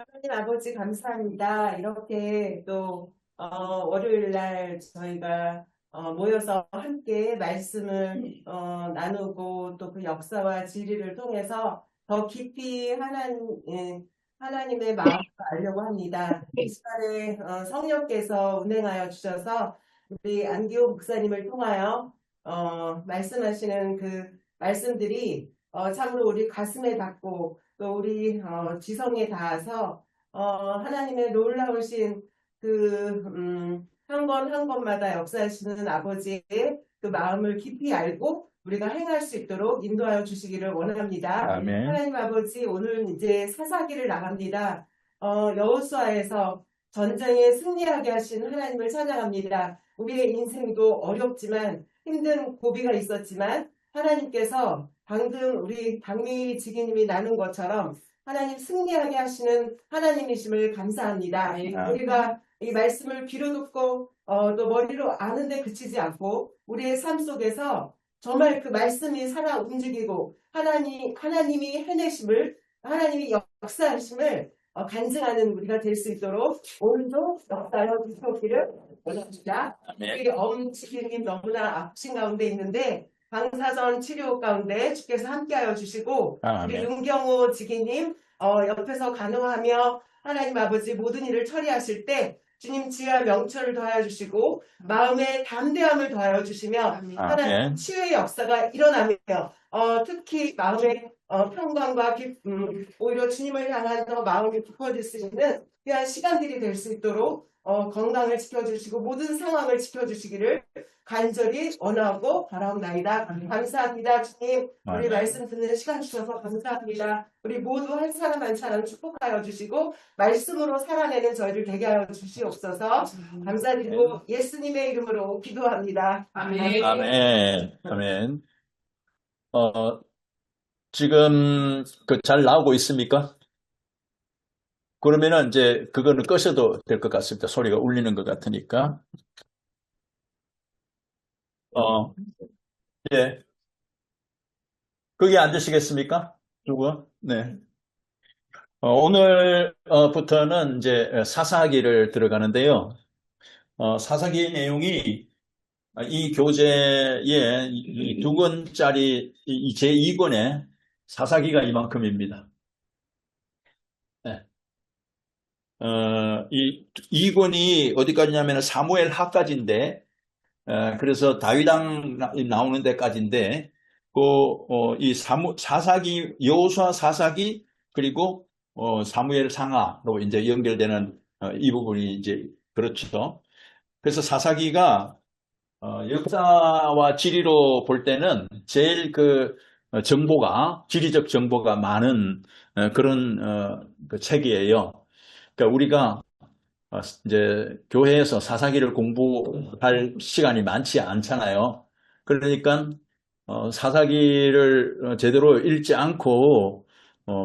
하나님 아버지 감사합니다. 이렇게 또 월요일 날 저희가 모여서 함께 말씀을 나누고 또 그 역사와 진리를 통해서 더 깊이 하나님의 마음을 알려고 합니다. 이 시간에 성령께서 운행하여 주셔서 우리 안기호 목사님을 통하여 말씀하시는 그 말씀들이 참으로 우리 가슴에 닿고 또 우리 지성에 닿아서 하나님의 놀라우신 한 건 한 것마다 역사하시는 아버지의 그 마음을 깊이 알고 우리가 행할 수 있도록 인도하여 주시기를 원합니다. 아멘. 하나님 아버지, 오늘 이제 사사기를 나갑니다. 여호수아에서 전쟁에 승리하게 하신 하나님을 찬양합니다. 우리의 인생도 어렵지만 힘든 고비가 있었지만 하나님께서 방금 우리 박미 지기님이 나눈 것처럼 하나님 승리하게 하시는 하나님이심을 감사합니다. 우리가 이 말씀을 귀로 듣고 또 머리로 아는데 그치지 않고 우리의 삶 속에서 정말 그 말씀이 살아 움직이고 하나님이 해내심을 하나님이 역사하심을 간증하는 우리가 될 수 있도록 오늘도 역사하여 주시기를 원합니다. 우리 엄지기님 너무나 아프신 가운데 있는데 방사선 치료 가운데 주께서 함께하여 주시고 우리 아멘. 윤경호 지기님 옆에서 간호하며 하나님 아버지 모든 일을 처리하실 때 주님 지혜와 명철을 더하여 주시고 마음의 담대함을 더하여 주시며 하나님 아멘. 치유의 역사가 일어나며 특히 마음의 평강과 오히려 주님을 향한 더 마음이 깊어질 수 있는 귀한 시간들이 될 수 있도록 건강을 지켜주시고 모든 상황을 지켜주시기를 간절히 원하고 바라옵나이다. 감사합니다. 주님, 우리 말씀 듣는 시간 주셔서 감사합니다. 우리 모두 한 사람 한 사람 축복하여 주시고 말씀으로 살아내는 저희를 되게 하여 주시옵소서. 감사드리고 예수님의 이름으로 기도합니다. 아멘. 아멘. 아멘. 지금 잘 나오고 있습니까? 그러면은 이제 그거는 끄셔도 될 것 같습니다. 소리가 울리는 것 같으니까. 어, 예. 거기 앉으시겠습니까? 누구? 네. 오늘부터는 이제 사사기를 들어가는데요. 사사기 내용이 이 교재에 두 권짜리 제2권의 사사기가 이만큼입니다. 네. 이 권이 어디까지냐면 사무엘 하까지인데, 그래서 다윗왕 나오는 데까지인데, 이 사사기, 여호수아 사사기, 그리고 사무엘 상하로 이제 연결되는 이 부분이 이제 그렇죠. 그래서 사사기가 역사와 지리로 볼 때는 제일 지리적 정보가 많은 그런 그 책이에요. 그러니까 우리가 이제 교회에서 사사기를 공부할 시간이 많지 않잖아요. 그러니까 사사기를 제대로 읽지 않고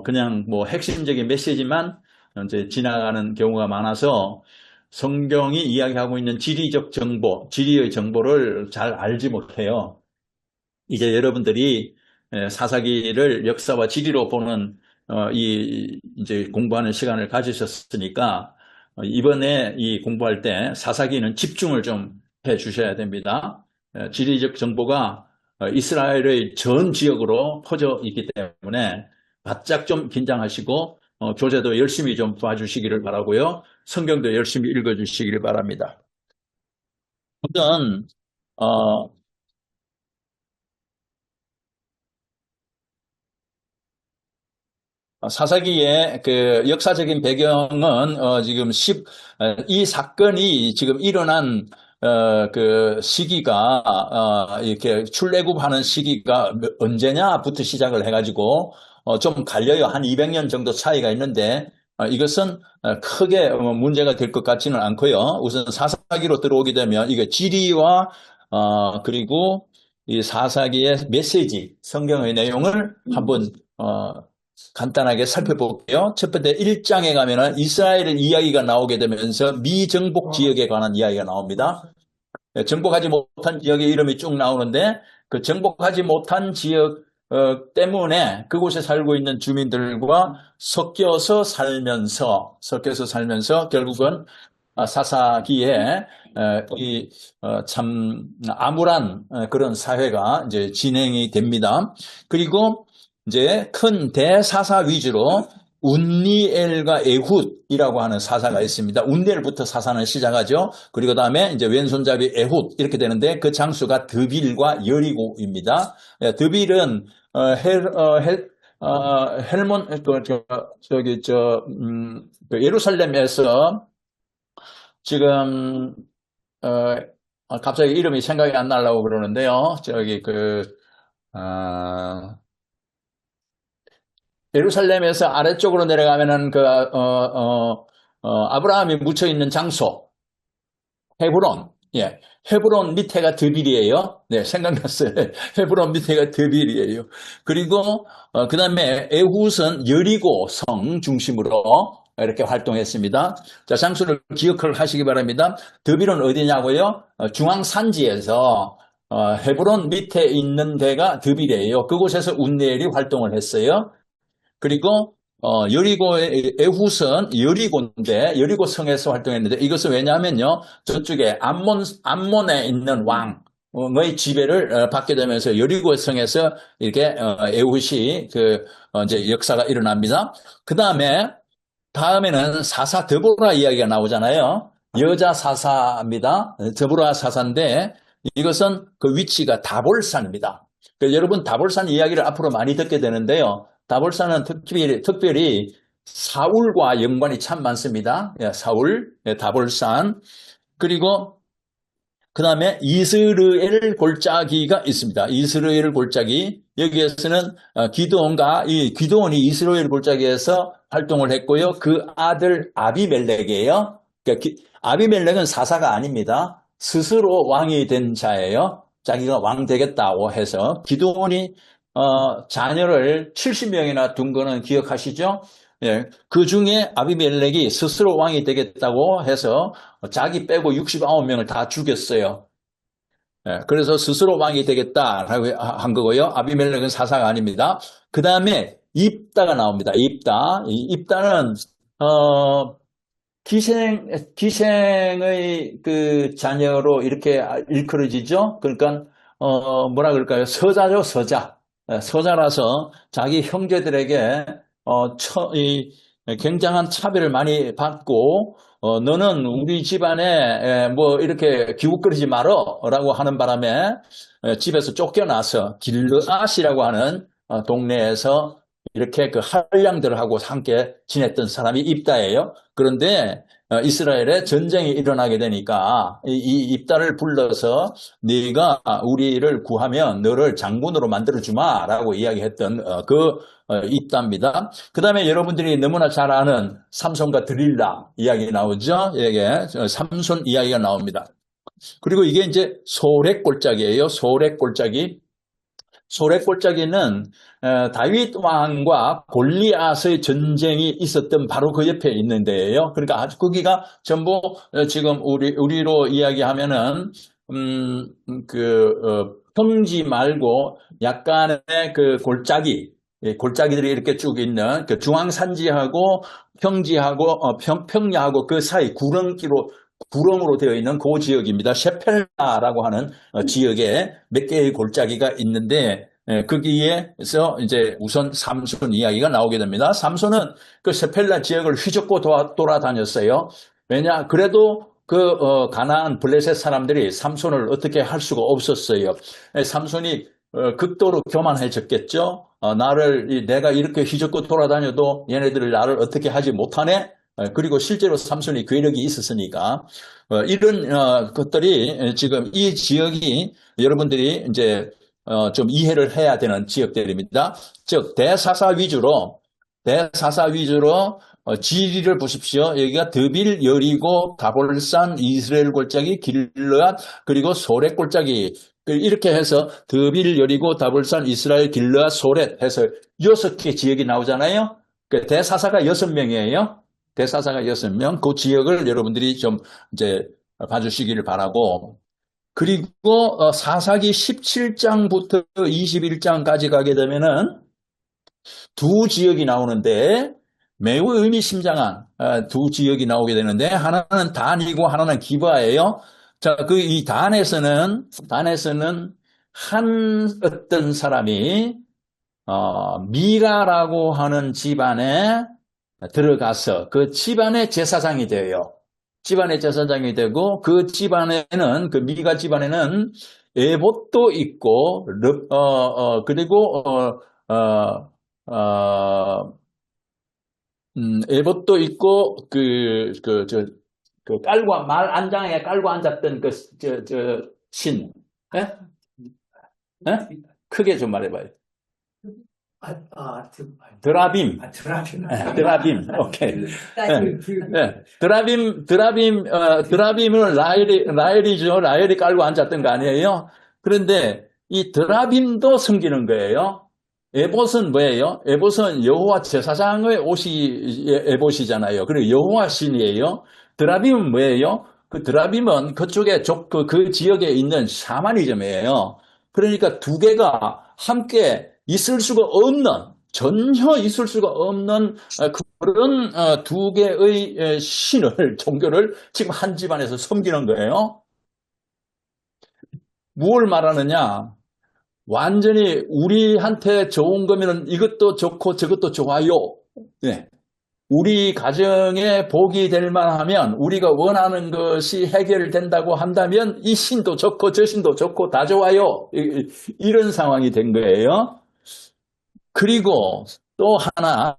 그냥 뭐 핵심적인 메시지만 이제 지나가는 경우가 많아서 성경이 이야기하고 있는 지리적 정보, 지리의 정보를 잘 알지 못해요. 이제 여러분들이 사사기를 역사와 지리로 보는 이제 공부하는 시간을 가지셨으니까 이번에 이 공부할 때 사사기는 집중을 좀 해 주셔야 됩니다. 지리적 정보가 이스라엘의 전 지역으로 퍼져 있기 때문에 바짝 좀 긴장하시고 교재도 열심히 좀 봐주시기를 바라고요. 성경도 열심히 읽어주시기를 바랍니다. 우선 사사기의 그 역사적인 배경은 지금 이 사건이 지금 일어난 그 시기가 이렇게 출애굽하는 시기가 언제냐부터 시작을 해가지고 좀 갈려요. 한 200년 정도 차이가 있는데 이것은 크게 문제가 될 것 같지는 않고요. 우선 사사기로 들어오게 되면 이게 지리와 그리고 이 사사기의 메시지, 성경의 내용을 한번 간단하게 살펴볼게요. 첫 번째 1장에 가면은 이스라엘 이야기가 나오게 되면서 미정복 지역에 관한 이야기가 나옵니다. 정복하지 못한 지역의 이름이 쭉 나오는데 그 정복하지 못한 지역 때문에 그곳에 살고 있는 주민들과 섞여서 살면서 결국은 사사기에 참 암울한 그런 사회가 이제 진행이 됩니다. 그리고 이제 큰 대사사 위주로 운니엘과 에훗이라고 하는 사사가 있습니다. 운니엘부터 사사는 시작하죠. 그리고 다음에 이제 왼손잡이 에훗 이렇게 되는데 그 장수가 드빌과 여리고입니다. 드빌은 헬몬 그 예루살렘에서 지금 갑자기 이름이 생각이 안 나려고 그러는데요. 예루살렘에서 아래쪽으로 내려가면은 아브라함이 묻혀 있는 장소 헤브론. 예. 헤브론 밑에가 드빌이에요. 네, 생각났어요. 헤브론 밑에가 드빌이에요. 그리고 그 다음에 에훗은 여리고 성 중심으로 이렇게 활동했습니다. 자, 장소를 기억을 하시기 바랍니다. 드빌은 어디냐고요? 중앙산지에서 헤브론 밑에 있는 데가 드빌이에요. 그곳에서 운니엘이 활동을 했어요. 그리고 여리고의 에훗은 여리고인데 여리고 성에서 활동했는데 이것은 왜냐하면요 저쪽에 암몬에 있는 왕의 지배를 받게 되면서 여리고 성에서 이렇게 에훗이 이제 역사가 일어납니다. 그 다음에는 사사 드보라 이야기가 나오잖아요. 여자 사사입니다. 드보라 사사인데 이것은 그 위치가 다볼산입니다. 여러분 다볼산 이야기를 앞으로 많이 듣게 되는데요. 다볼산은 특별히 사울과 연관이 참 많습니다. 사울, 다볼산. 그리고 그 다음에 이스르엘 골짜기가 있습니다. 이스라엘 골짜기. 여기에서는 기드온이 이스라엘 골짜기에서 활동을 했고요. 그 아들 아비멜렉이에요. 그러니까 아비멜렉은 사사가 아닙니다. 스스로 왕이 된 자예요. 자기가 왕 되겠다고 해서 기드온이 자녀를 70명이나 둔 거는 기억하시죠? 예, 그 중에 아비멜렉이 스스로 왕이 되겠다고 해서 자기 빼고 69명을 다 죽였어요. 예, 그래서 스스로 왕이 되겠다라고 한 거고요. 아비멜렉은 사사가 아닙니다. 그 다음에 입다가 나옵니다. 입다는 기생의 그 자녀로 이렇게 일컬어지죠. 그러니까 뭐라 그럴까요? 서자죠, 서자. 서자라서 자기 형제들에게 굉장한 차별을 많이 받고 너는 우리 집안에 뭐 이렇게 기웃거리지 말어라고 하는 바람에 집에서 쫓겨나서 길르앗이라고 하는 동네에서 이렇게 그 한량들하고 함께 지냈던 사람이 입다예요. 그런데 이스라엘에 전쟁이 일어나게 되니까 이 입다를 불러서 네가 우리를 구하면 너를 장군으로 만들어주마라고 이야기했던 입다입니다. 그 다음에 여러분들이 너무나 잘 아는 삼손과 드릴라 이야기 나오죠. 이게 삼손 이야기가 나옵니다. 그리고 이게 이제 소렉골짜기예요. 소렉골짜기. 소렉골짜기는 다윗 왕과 골리앗의 전쟁이 있었던 바로 그 옆에 있는 데예요. 그러니까 아주 거기가 전부 지금 우리로 이야기하면은 평지 말고 약간의 그 골짜기들이 이렇게 쭉 있는 그 중앙산지하고 평지하고 평야하고 그 사이 구렁으로 되어 있는 그 지역입니다. 셰펠라라고 하는 지역에 몇 개의 골짜기가 있는데 거기에서 이제 우선 삼손 이야기가 나오게 됩니다. 삼손은 그 셰펠라 지역을 휘젓고 돌아다녔어요. 왜냐? 그래도 가나안 블레셋 사람들이 삼손을 어떻게 할 수가 없었어요. 삼손이 극도로 교만해졌겠죠. 내가 이렇게 휘젓고 돌아다녀도 얘네들이 나를 어떻게 하지 못하네? 그리고 실제로 삼손이 괴력이 있었으니까 이런 것들이 지금 이 지역이 여러분들이 이제 좀 이해를 해야 되는 지역들입니다. 즉 대사사 위주로 지리를 보십시오. 여기가 드빌, 여리고, 다볼산, 이스라엘 골짜기, 길르앗 그리고 소렛 골짜기 이렇게 해서 드빌, 여리고, 다볼산, 이스라엘, 길르앗, 소렛 해서 6개 지역이 나오잖아요. 대사사가 6명이에요. 대사사가 6명. 그 지역을 여러분들이 좀 이제 봐주시기를 바라고. 그리고 사사기 17장부터 21장까지 가게 되면은 두 지역이 나오는데 매우 의미심장한 두 지역이 나오게 되는데 하나는 단이고 하나는 기브아예요. 자, 그 이 단에서는 한 어떤 사람이 미가라고 하는 집안에 들어가서 그 집안의 제사장이 돼요. 집안의 제사장이 되고 그 집안에는 그 미가 집안에는 에봇도 있고 그리고 에봇도 있고 그 깔고 말 안장에 깔고 앉았던 신, 예? 예? 크게 좀 말해봐요. 드라빔. 드라빔. 오케이. 드라빔을 라헬이죠. 라헬이 깔고 앉았던 거 아니에요? 그런데 이 드라빔도 섬기는 거예요. 에봇은 뭐예요? 에봇은 여호와 제사장의 옷이 에봇이잖아요. 그리고 여호와 신이에요. 드라빔은 뭐예요? 그 드라빔은 그쪽에 그 지역에 있는 샤머니즘이에요. 그러니까 두 개가 함께 있을 수가 없는, 전혀 있을 수가 없는 그런 두 개의 신을, 종교를 지금 한 집안에서 섬기는 거예요. 무엇을 말하느냐? 완전히 우리한테 좋은 거면은 이것도 좋고 저것도 좋아요. 네. 우리 가정에 복이 될 만하면 우리가 원하는 것이 해결된다고 한다면 이 신도 좋고 저 신도 좋고 다 좋아요. 이런 상황이 된 거예요. 그리고 또 하나,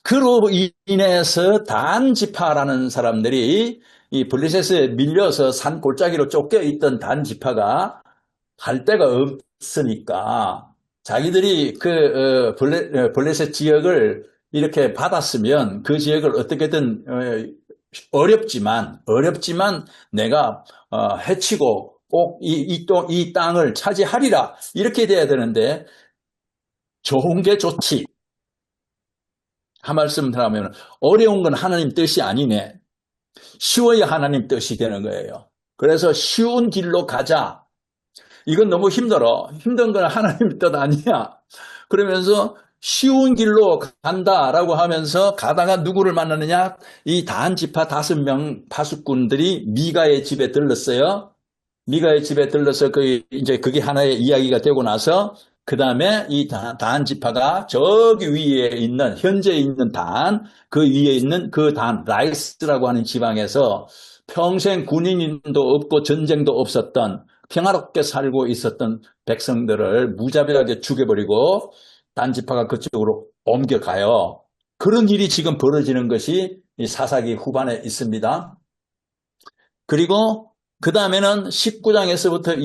그로 인해서 단 지파라는 사람들이 이 블레셋에 밀려서 산 골짜기로 쫓겨 있던 단 지파가 갈 데가 없으니까 자기들이 그 블레셋 지역을 이렇게 받았으면 그 지역을 어떻게든 어렵지만 내가 해치고 꼭 이 땅을 차지하리라 이렇게 돼야 되는데 좋은 게 좋지. 한 말씀 드리면 어려운 건 하나님 뜻이 아니네. 쉬워야 하나님 뜻이 되는 거예요. 그래서 쉬운 길로 가자. 이건 너무 힘들어. 힘든 건 하나님 뜻 아니야. 그러면서 쉬운 길로 간다라고 하면서 가다가 누구를 만나느냐? 이 단 지파 5명 파수꾼들이 미가의 집에 들렀어요. 미가의 집에 들러서 이제 그게 하나의 이야기가 되고 나서 그 다음에 이 단 지파가 저기 위에 있는 현재 있는 그 위에 있는 그 라이스라고 하는 지방에서 평생 군인도 없고 전쟁도 없었던 평화롭게 살고 있었던 백성들을 무자비하게 죽여버리고 단 지파가 그쪽으로 옮겨가요. 그런 일이 지금 벌어지는 것이 이 사사기 후반에 있습니다. 그리고 그 다음에는 19장에서부터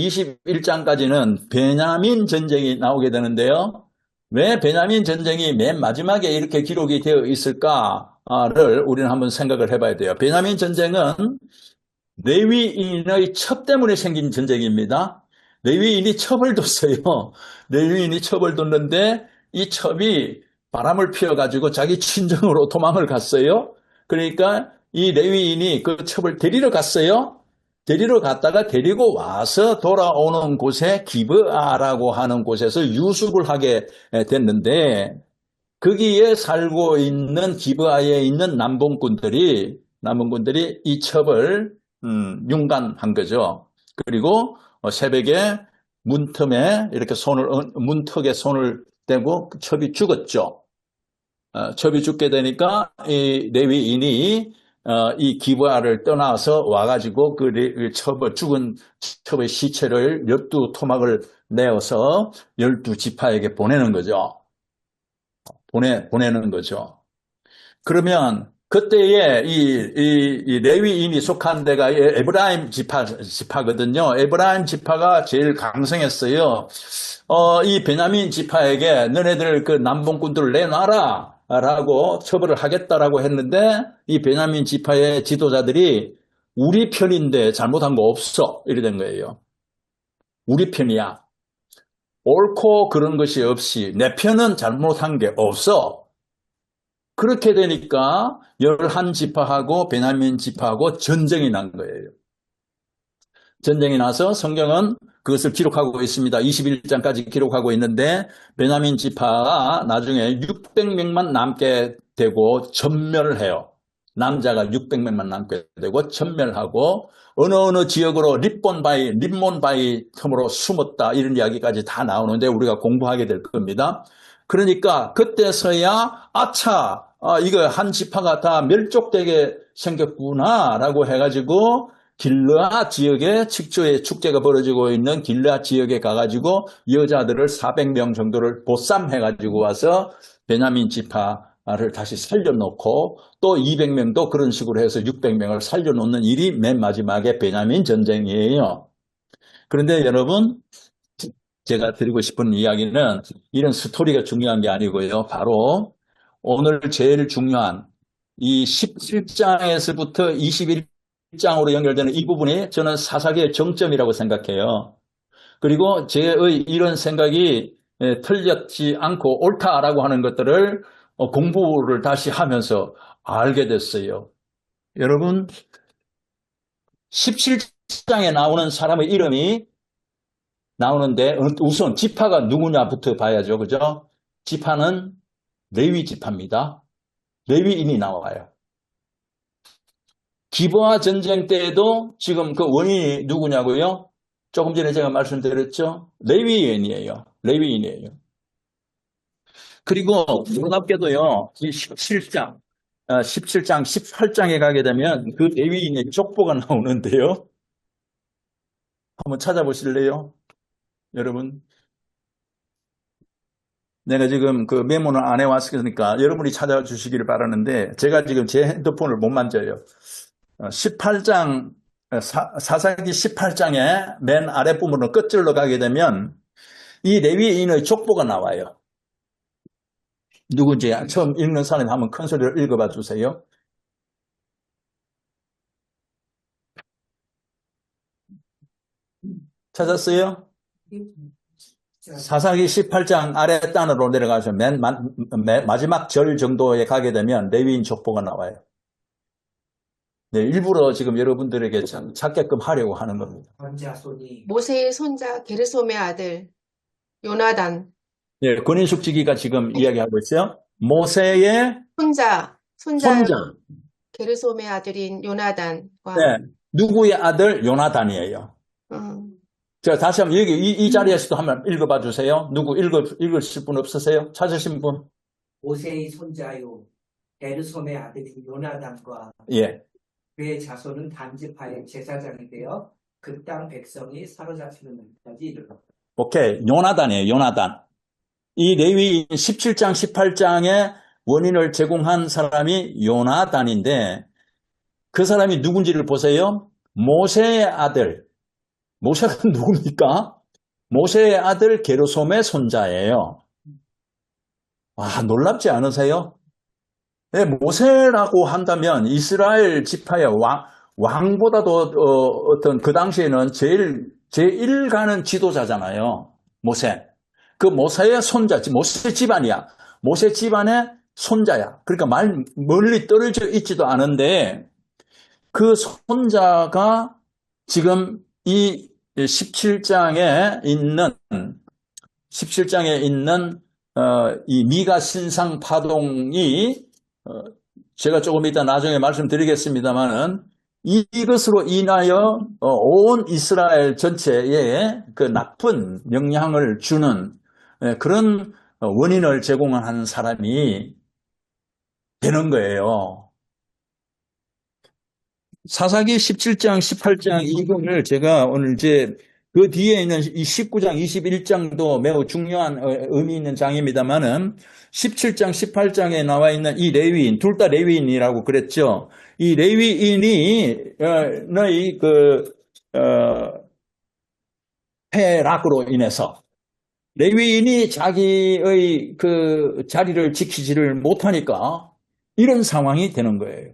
21장까지는 베냐민 전쟁이 나오게 되는데요. 왜 베냐민 전쟁이 맨 마지막에 이렇게 기록이 되어 있을까를 우리는 한번 생각을 해봐야 돼요. 베냐민 전쟁은 레위인의 첩 때문에 생긴 전쟁입니다. 레위인이 첩을 뒀어요. 레위인이 첩을 뒀는데 이 첩이 바람을 피워가지고 자기 친정으로 도망을 갔어요. 그러니까 이 레위인이 그 첩을 데리러 갔어요. 데리러 갔다가 데리고 와서 돌아오는 곳에 기브아라고 하는 곳에서 유숙을 하게 됐는데 거기에 살고 있는 기브아에 있는 남봉꾼들이 이 첩을 융간한 거죠. 그리고 새벽에 이렇게 문턱에 손을 대고 첩이 죽었죠. 첩이 죽게 되니까 이 레위인이 이 기브아를 떠나서 와가지고 죽은 첩의 시체를 12토막을 내어서 12지파에게 보내는 거죠. 보내는 거죠. 그러면 그때에 이 레위인이 속한 데가 에브라임 지파거든요. 에브라임 지파가 제일 강성했어요. 이 베냐민 지파에게 너네들 그 남봉꾼들을 내놔라 라고 처벌을 하겠다라고 했는데 이 베냐민 지파의 지도자들이 우리 편인데 잘못한 거 없어 이래 된 거예요. 우리 편이야. 옳고 그런 것이 없이 내 편은 잘못한 게 없어. 그렇게 되니까 11지파하고 베냐민 지파하고 전쟁이 난 거예요. 전쟁이 나서 성경은 그것을 기록하고 있습니다. 21장까지 기록하고 있는데 베냐민 지파가 나중에 600명만 남게 되고 전멸을 해요. 남자가 600명만 남게 되고 전멸하고 어느 지역으로 립몬바이 틈으로 숨었다 이런 이야기까지 다 나오는데 우리가 공부하게 될 겁니다. 그러니까 그때서야 아차 이거 한 지파가 다 멸족되게 생겼구나라고 해가지고 길르앗 지역에 직초의 축제가 벌어지고 있는 길르앗 지역에 가가지고 여자들을 400명 정도를 보쌈해가지고 와서 베냐민 지파를 다시 살려놓고 또 200명도 그런 식으로 해서 600명을 살려놓는 일이 맨 마지막에 베냐민 전쟁이에요. 그런데 여러분 제가 드리고 싶은 이야기는 이런 스토리가 중요한 게 아니고요. 바로 오늘 제일 중요한 이 17장에서부터 21장으로 연결되는 이 부분이 저는 사사기의 정점이라고 생각해요. 그리고 제의 이런 생각이 틀렸지 않고 옳다라고 하는 것들을 공부를 다시 하면서 알게 됐어요. 여러분 17장에 나오는 사람의 이름이 나오는데 우선 지파가 누구냐부터 봐야죠. 그죠? 지파는 레위 지파입니다. 레위인이 나와요. 기브아 전쟁 때에도 지금 그 원인이 누구냐고요? 조금 전에 제가 말씀드렸죠? 레위인이에요. 레위인이에요. 그리고 놀랍게도요. 이 17장, 18장에 가게 되면 그 레위인의 족보가 나오는데요. 한번 찾아보실래요? 여러분. 내가 지금 그 메모는 안 해왔으니까 여러분이 찾아주시기를 바라는데 제가 지금 제 핸드폰을 못 만져요. 18장, 사사기 18장의 맨 아랫부분으로 끝절로 가게 되면 이 레위인의 족보가 나와요. 누군지 처음 읽는 사람이 한번 큰 소리로 읽어봐 주세요. 찾았어요? 사사기 18장 아랫단으로 내려가서 맨 마지막 절 정도에 가게 되면 레위인 족보가 나와요. 네, 일부러 지금 여러분들에게 찾게끔 하려고 하는 겁니다. 모세의 손자 게르솜의 아들 요나단. 네, 권인숙지기가 지금 이야기하고 있어요. 모세의 손자 손자. 게르솜의 아들인 요나단과 네, 누구의 아들? 요나단이에요. 자, 다시 한번 여기 이 자리에서도 한번 읽어봐 주세요. 누구 읽으실 분 없으세요? 찾으신 분? 모세의 손자요 게르솜의 아들인 요나단과 예. 그의 자손은 단지파의 제사장이 되어 그 땅 백성이 사로잡히는 날까지 이르렀다. 오케이. 요나단이에요. 요나단. 이 레위인 17장, 18장의 원인을 제공한 사람이 요나단인데 그 사람이 누군지를 보세요. 모세의 아들. 모세가 누굽니까? 모세의 아들 게르솜의 손자예요. 와, 놀랍지 않으세요? 네, 모세라고 한다면 이스라엘 지파의 왕보다도 어떤 그 당시에는 제일 가는 지도자잖아요. 모세. 그 모세의 손자, 모세 집안이야. 모세 집안의 손자야. 그러니까 멀리 떨어져 있지도 않은데 그 손자가 지금 이 17장에 있는 이 미가 신상 파동이 제가 조금 이따 나중에 말씀드리겠습니다만은 이것으로 인하여 온 이스라엘 전체에 그 나쁜 영향을 주는 그런 원인을 제공한 사람이 되는 거예요. 사사기 17장, 18장 이거를 제가 오늘 이제 그 뒤에 있는 이 19장, 21장도 매우 중요한 의미 있는 장입니다만은 17장, 18장에 나와 있는 이 레위인, 둘 다 레위인이라고 그랬죠. 이 레위인이 너희 패락으로 인해서 레위인이 자기의 그 자리를 지키지를 못하니까 이런 상황이 되는 거예요.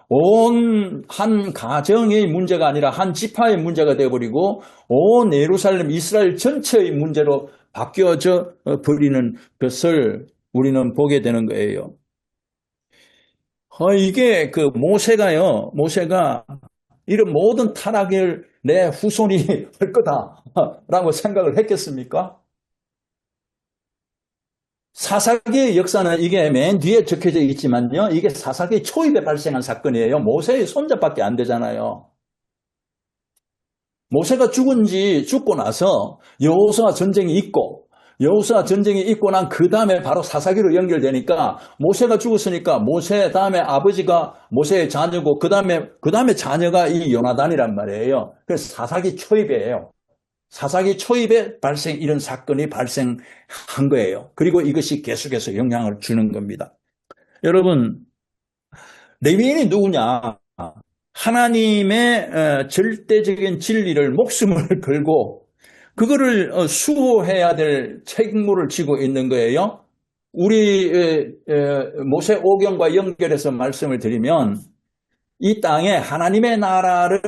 온 한 가정의 문제가 아니라 한 지파의 문제가 되어버리고 온 예루살렘 이스라엘 전체의 문제로 바뀌어져 버리는 것을 우리는 보게 되는 거예요. 이게 그 모세가 이런 모든 타락을 내 후손이 할 거다라고 생각을 했겠습니까? 사사기의 역사는 이게 맨 뒤에 적혀져 있지만요. 이게 사사기 초입에 발생한 사건이에요. 모세의 손자밖에 안 되잖아요. 모세가 죽고 나서 여호수아 전쟁이 있고 여호수아 전쟁이 있고 난 그 다음에 바로 사사기로 연결되니까 모세가 죽었으니까 모세 다음에 아버지가 모세의 자녀고 그 다음에 자녀가 이 요나단이란 말이에요. 그래서 사사기 초입이에요. 사사기 초입에 이런 사건이 발생한 거예요. 그리고 이것이 계속해서 영향을 주는 겁니다. 여러분, 레위인이 누구냐? 하나님의 절대적인 진리를 목숨을 걸고 그거를 수호해야 될 책무를 지고 있는 거예요. 우리 모세 오경과 연결해서 말씀을 드리면 이 땅에 하나님의 나라를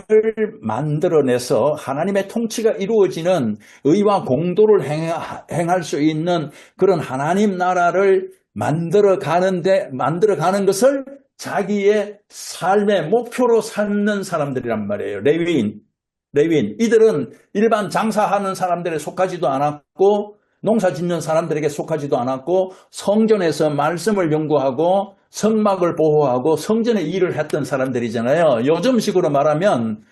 만들어내서 하나님의 통치가 이루어지는 의와 공도를 행할 수 있는 그런 하나님 나라를 만들어가는 것을 자기의 삶의 목표로 삼는 사람들이란 말이에요. 레위인. 이들은 일반 장사하는 사람들에 속하지도 않았고 농사 짓는 사람들에게 속하지도 않았고 성전에서 말씀을 연구하고 성막을 보호하고 성전의 일을 했던 사람들이잖아요. 요즘식으로 말하면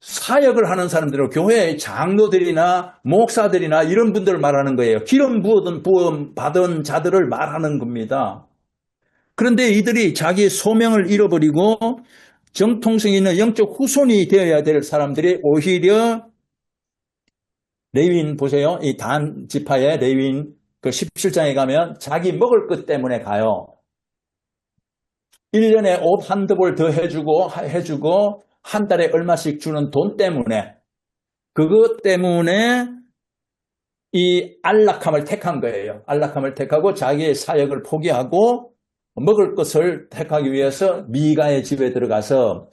사역을 하는 사람들은 교회의 장로들이나 목사들이나 이런 분들을 말하는 거예요. 기름 부음 받은 자들을 말하는 겁니다. 그런데 이들이 자기의 소명을 잃어버리고 정통성 있는 영적 후손이 되어야 될 사람들이 오히려 레위인 보세요. 이 단 지파의 레위인 그 17장에 가면 자기 먹을 것 때문에 가요. 1년에 옷 한두 벌 더 해주고 한 달에 얼마씩 주는 돈 때문에 그것 때문에 이 안락함을 택한 거예요. 안락함을 택하고 자기의 사역을 포기하고 먹을 것을 택하기 위해서 미가의 집에 들어가서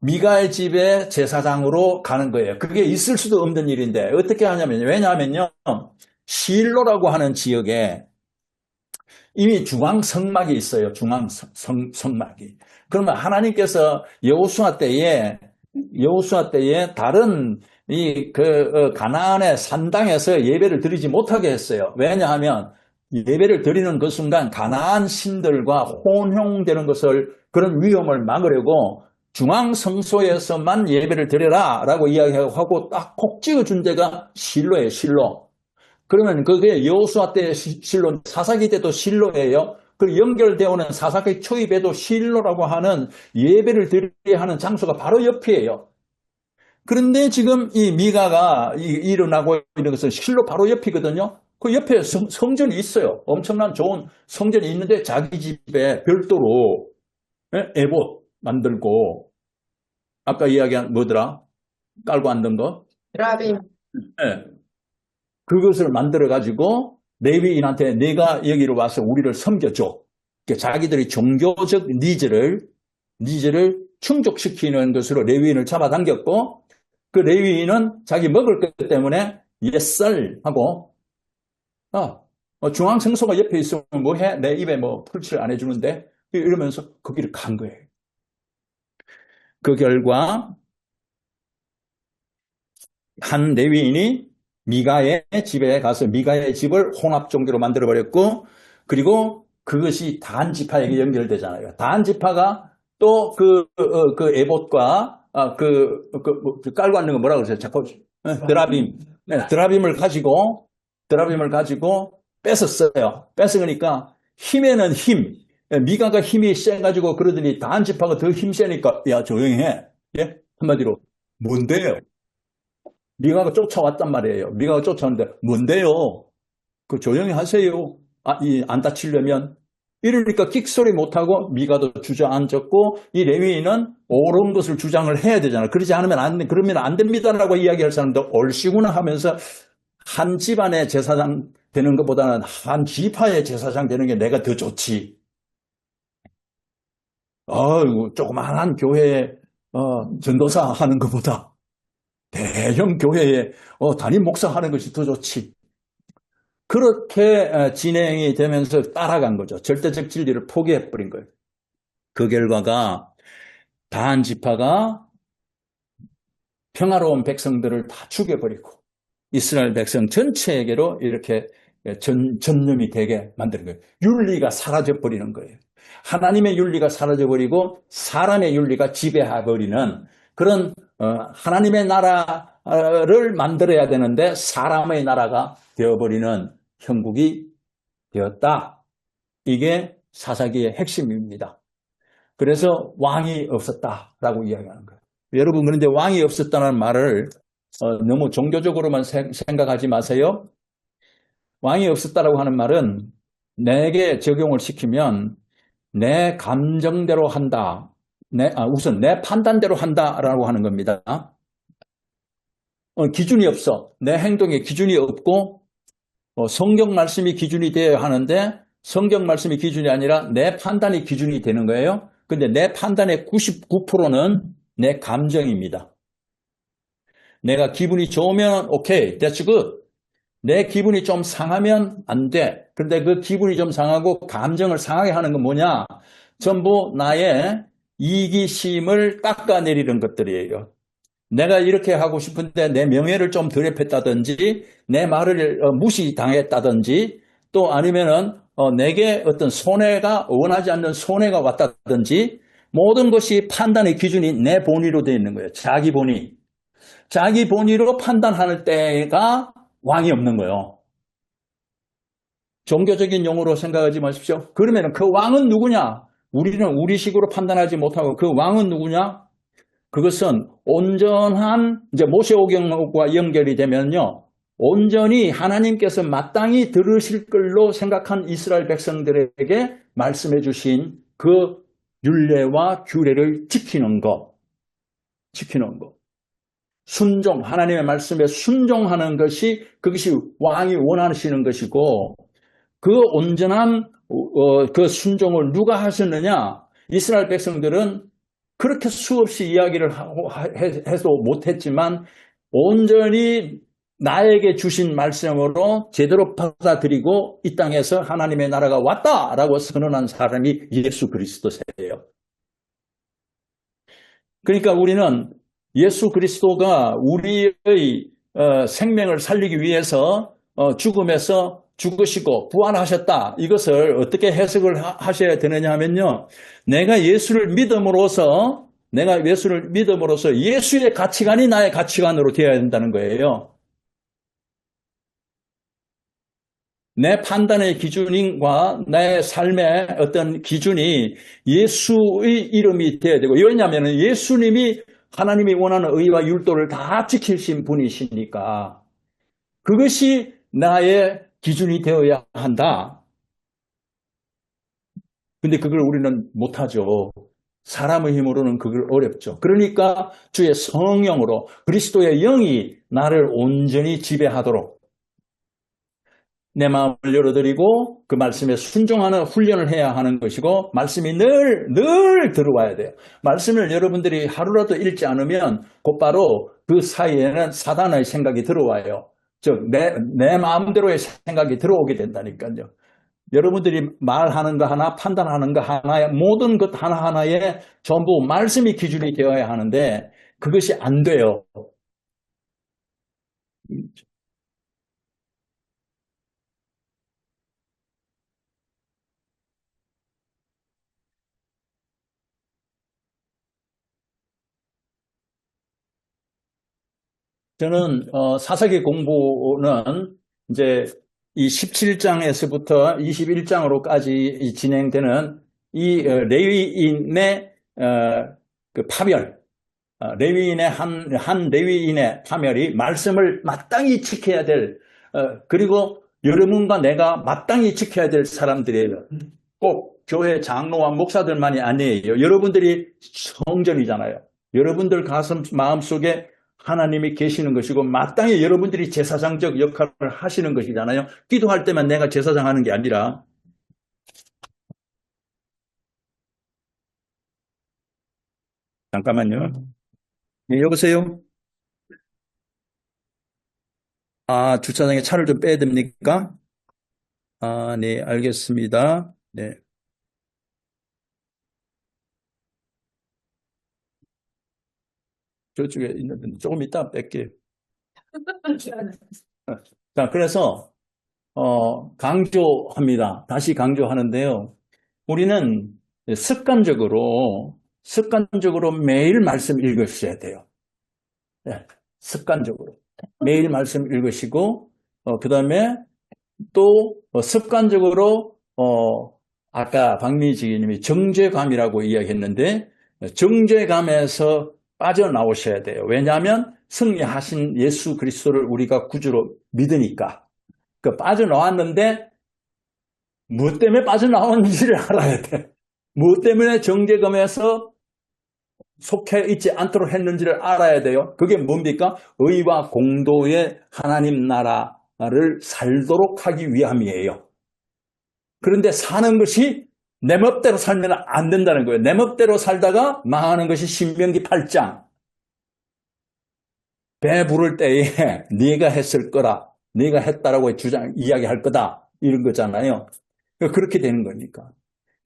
미가의 집에 제사장으로 가는 거예요. 그게 있을 수도 없는 일인데 어떻게 하냐면요. 왜냐하면요. 실로라고 하는 지역에 이미 중앙 성막이 있어요. 중앙 성막이. 그러면 하나님께서 여호수아 때에 다른 가나안의 산당에서 예배를 드리지 못하게 했어요. 왜냐하면 예배를 드리는 그 순간 가나안 신들과 혼용되는 것을 그런 위험을 막으려고 중앙 성소에서만 예배를 드려라 라고 이야기하고 딱 콕 찍어준 데가 실로예요. 실로. 그러면 그게 여호수아 때 실로, 사사기 때도 실로예요. 그리고 연결되어 오는 사사기 초입에도 실로라고 하는 예배를 드려야 하는 장소가 바로 옆이에요. 그런데 지금 이 미가가 일어나고 있는 것은 실로 바로 옆이거든요. 그 옆에 성전이 있어요. 엄청난 좋은 성전이 있는데 자기 집에 별도로 에봇 만들고 아까 이야기한 뭐더라? 깔고 앉은 거? 드라빔. 네. 그것을 만들어가지고 레위인한테 내가 여기로 와서 우리를 섬겨줘. 자기들의 종교적 니즈를 충족시키는 것으로 레위인을 잡아당겼고 그 레위인은 자기 먹을 것 때문에 옛살 하고 중앙성소가 옆에 있으면 뭐해? 내 입에 뭐 풀칠 안 해주는데 이러면서 거기를 간 거예요. 그 결과 한 레위인이 미가의 집에 가서 미가의 집을 혼합종교로 만들어버렸고 그리고 그것이 단 지파에게 연결되잖아요. 단 지파가 또 그 에봇과 깔고 앉는 거 뭐라 그러세요? 자꾸 드라빔. 네, 드라빔을 가지고 뺏었어요. 뺏으니까 힘에는 힘. 미가가 힘이 세가지고 그러더니 단 지파가 더 힘 세니까 야 조용히 해. 예? 한마디로 뭔데요? 미가가 쫓아왔단 말이에요. 미가가 쫓아왔는데 뭔데요? 그 조용히 하세요. 안 다치려면. 이러니까 끽소리 못하고 미가도 주저앉았고 이 레위인은 옳은 것을 주장을 해야 되잖아요. 그러면 안 됩니다라고 이야기할 사람도 옳시구나 하면서 한 집안의 제사장 되는 것보다는 한 지파의 제사장 되는 게 내가 더 좋지. 조그만한 교회에 전도사 하는 것보다 대형 교회에 담임 목사 하는 것이 더 좋지. 그렇게 진행이 되면서 따라간 거죠. 절대적 진리를 포기해버린 거예요. 그 결과가 단 지파가 평화로운 백성들을 다 죽여버리고 이스라엘 백성 전체에게로 이렇게 전념이 되게 만드는 거예요. 윤리가 사라져버리는 거예요. 하나님의 윤리가 사라져버리고 사람의 윤리가 지배해버리는 그런 하나님의 나라를 만들어야 되는데 사람의 나라가 되어버리는 형국이 되었다. 이게 사사기의 핵심입니다. 그래서 왕이 없었다라고 이야기하는 거예요. 여러분, 그런데 왕이 없었다는 말을 너무 종교적으로만 생각하지 마세요. 왕이 없었다라고 하는 말은 내게 적용을 시키면 내 감정대로 한다. 우선 내 판단대로 한다라고 하는 겁니다. 기준이 없어. 내 행동에 기준이 없고 성경 말씀이 기준이 되어야 하는데 성경 말씀이 기준이 아니라 내 판단이 기준이 되는 거예요. 근데 내 판단의 99%는 내 감정입니다. 내가 기분이 좋으면 오케이, that's good. 내 기분이 좀 상하면 안 돼. 그런데 그 기분이 좀 상하고 감정을 상하게 하는 건 뭐냐? 전부 나의 이기심을 깎아내리는 것들이에요. 내가 이렇게 하고 싶은데 내 명예를 좀 드럽혔다든지 내 말을 무시당했다든지 또 아니면은 내게 어떤 손해가 원하지 않는 손해가 왔다든지 모든 것이 판단의 기준이 내 본의로 되어 있는 거예요. 자기 본의. 자기 본의로 판단하는 때가 왕이 없는 거예요. 종교적인 용어로 생각하지 마십시오. 그러면 그 왕은 누구냐? 우리는 우리식으로 판단하지 못하고 그 왕은 누구냐? 그것은 온전한 이제 모세오경과 연결이 되면요. 온전히 하나님께서 마땅히 들으실 걸로 생각한 이스라엘 백성들에게 말씀해 주신 그 율례와 규례를 지키는 것. 순종, 하나님의 말씀에 순종하는 것이 그것이 왕이 원하시는 것이고 그 온전한 그 순종을 누가 하셨느냐? 이스라엘 백성들은 그렇게 수없이 이야기를 해도 못했지만 온전히 나에게 주신 말씀으로 제대로 받아들이고 이 땅에서 하나님의 나라가 왔다라고 선언한 사람이 예수 그리스도세요. 그러니까 우리는 예수 그리스도가 우리의 생명을 살리기 위해서 죽음에서 죽으시고 부활하셨다. 이것을 어떻게 해석을 하셔야 되느냐 하면요. 내가 예수를 믿음으로써 예수의 가치관이 나의 가치관으로 되어야 된다는 거예요. 내 판단의 기준과 내 삶의 어떤 기준이 예수의 이름이 되어야 되고 왜냐하면 예수님이 하나님이 원하는 의와 율도를 다 지키신 분이시니까 그것이 나의 기준이 되어야 한다. 근데 그걸 우리는 못하죠. 사람의 힘으로는 그걸 어렵죠. 그러니까 주의 성령으로 그리스도의 영이 나를 온전히 지배하도록 내 마음을 열어드리고 그 말씀에 순종하는 훈련을 해야 하는 것이고 말씀이 늘 들어와야 돼요. 말씀을 여러분들이 하루라도 읽지 않으면 곧바로 그 사이에는 사단의 생각이 들어와요. 즉 내 마음대로의 생각이 들어오게 된다니까요. 여러분들이 말하는 거 하나, 판단하는 거 하나에 모든 것 하나하나에 전부 말씀이 기준이 되어야 하는데 그것이 안 돼요. 저는 사사기 공부는 이제 이 17장에서부터 21장으로까지 진행되는 이 레위인의 그 파멸, 레위인의 한 레위인의 파멸이 말씀을 마땅히 지켜야 될 그리고 여러분과 내가 마땅히 지켜야 될 사람들이에요. 꼭 교회 장로와 목사들만이 아니에요. 여러분들이 성전이잖아요. 여러분들 가슴 마음속에 하나님이 계시는 것이고 마땅히 여러분들이 제사장적 역할을 하시는 것이잖아요. 기도할 때만 내가 제사장 하는 게 아니라 잠깐만요. 네, 여보세요? 주차장에 차를 좀 빼야 됩니까? 네, 알겠습니다. 네. 저쪽에 있는데 조금 이따 뺄게요. 자, 그래서 강조합니다. 다시 강조하는데요. 우리는 습관적으로 매일 말씀 읽으셔야 돼요. 네, 습관적으로 매일 말씀 읽으시고 그 다음에 또 습관적으로 아까 박미지 님이 정죄감이라고 이야기했는데 정죄감에서 빠져나오셔야 돼요. 왜냐하면 승리하신 예수 그리스도를 우리가 구주로 믿으니까. 그 빠져나왔는데 무엇 때문에 빠져나왔는지를 알아야 돼. 무엇 때문에 정죄감에서 속해 있지 않도록 했는지를 알아야 돼요. 그게 뭡니까? 의와 공도의 하나님 나라를 살도록 하기 위함이에요. 그런데 사는 것이 내 멋대로 살면 안 된다는 거예요. 내 멋대로 살다가 망하는 것이 신명기 8장. 배 부를 때에 네가 했을 거라, 네가 했다라고 이야기할 거다, 이런 거잖아요. 그렇게 되는 거니까.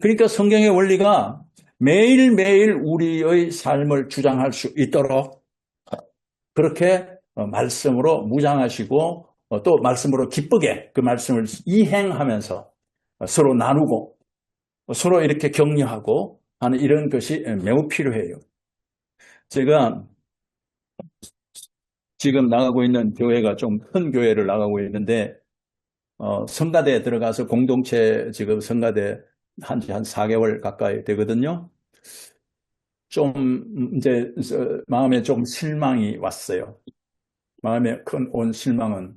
그러니까 성경의 원리가 매일매일 우리의 삶을 주장할 수 있도록 그렇게 말씀으로 무장하시고 또 말씀으로 기쁘게 그 말씀을 이행하면서 서로 나누고 서로 이렇게 격려하고 하는 이런 것이 매우 필요해요. 제가 지금 나가고 있는 교회가 좀 큰 교회를 나가고 있는데 성가대에 들어가서 공동체 지금 성가대 한 4개월 가까이 되거든요. 좀 이제 마음에 좀 실망이 왔어요. 마음에 큰 온 실망은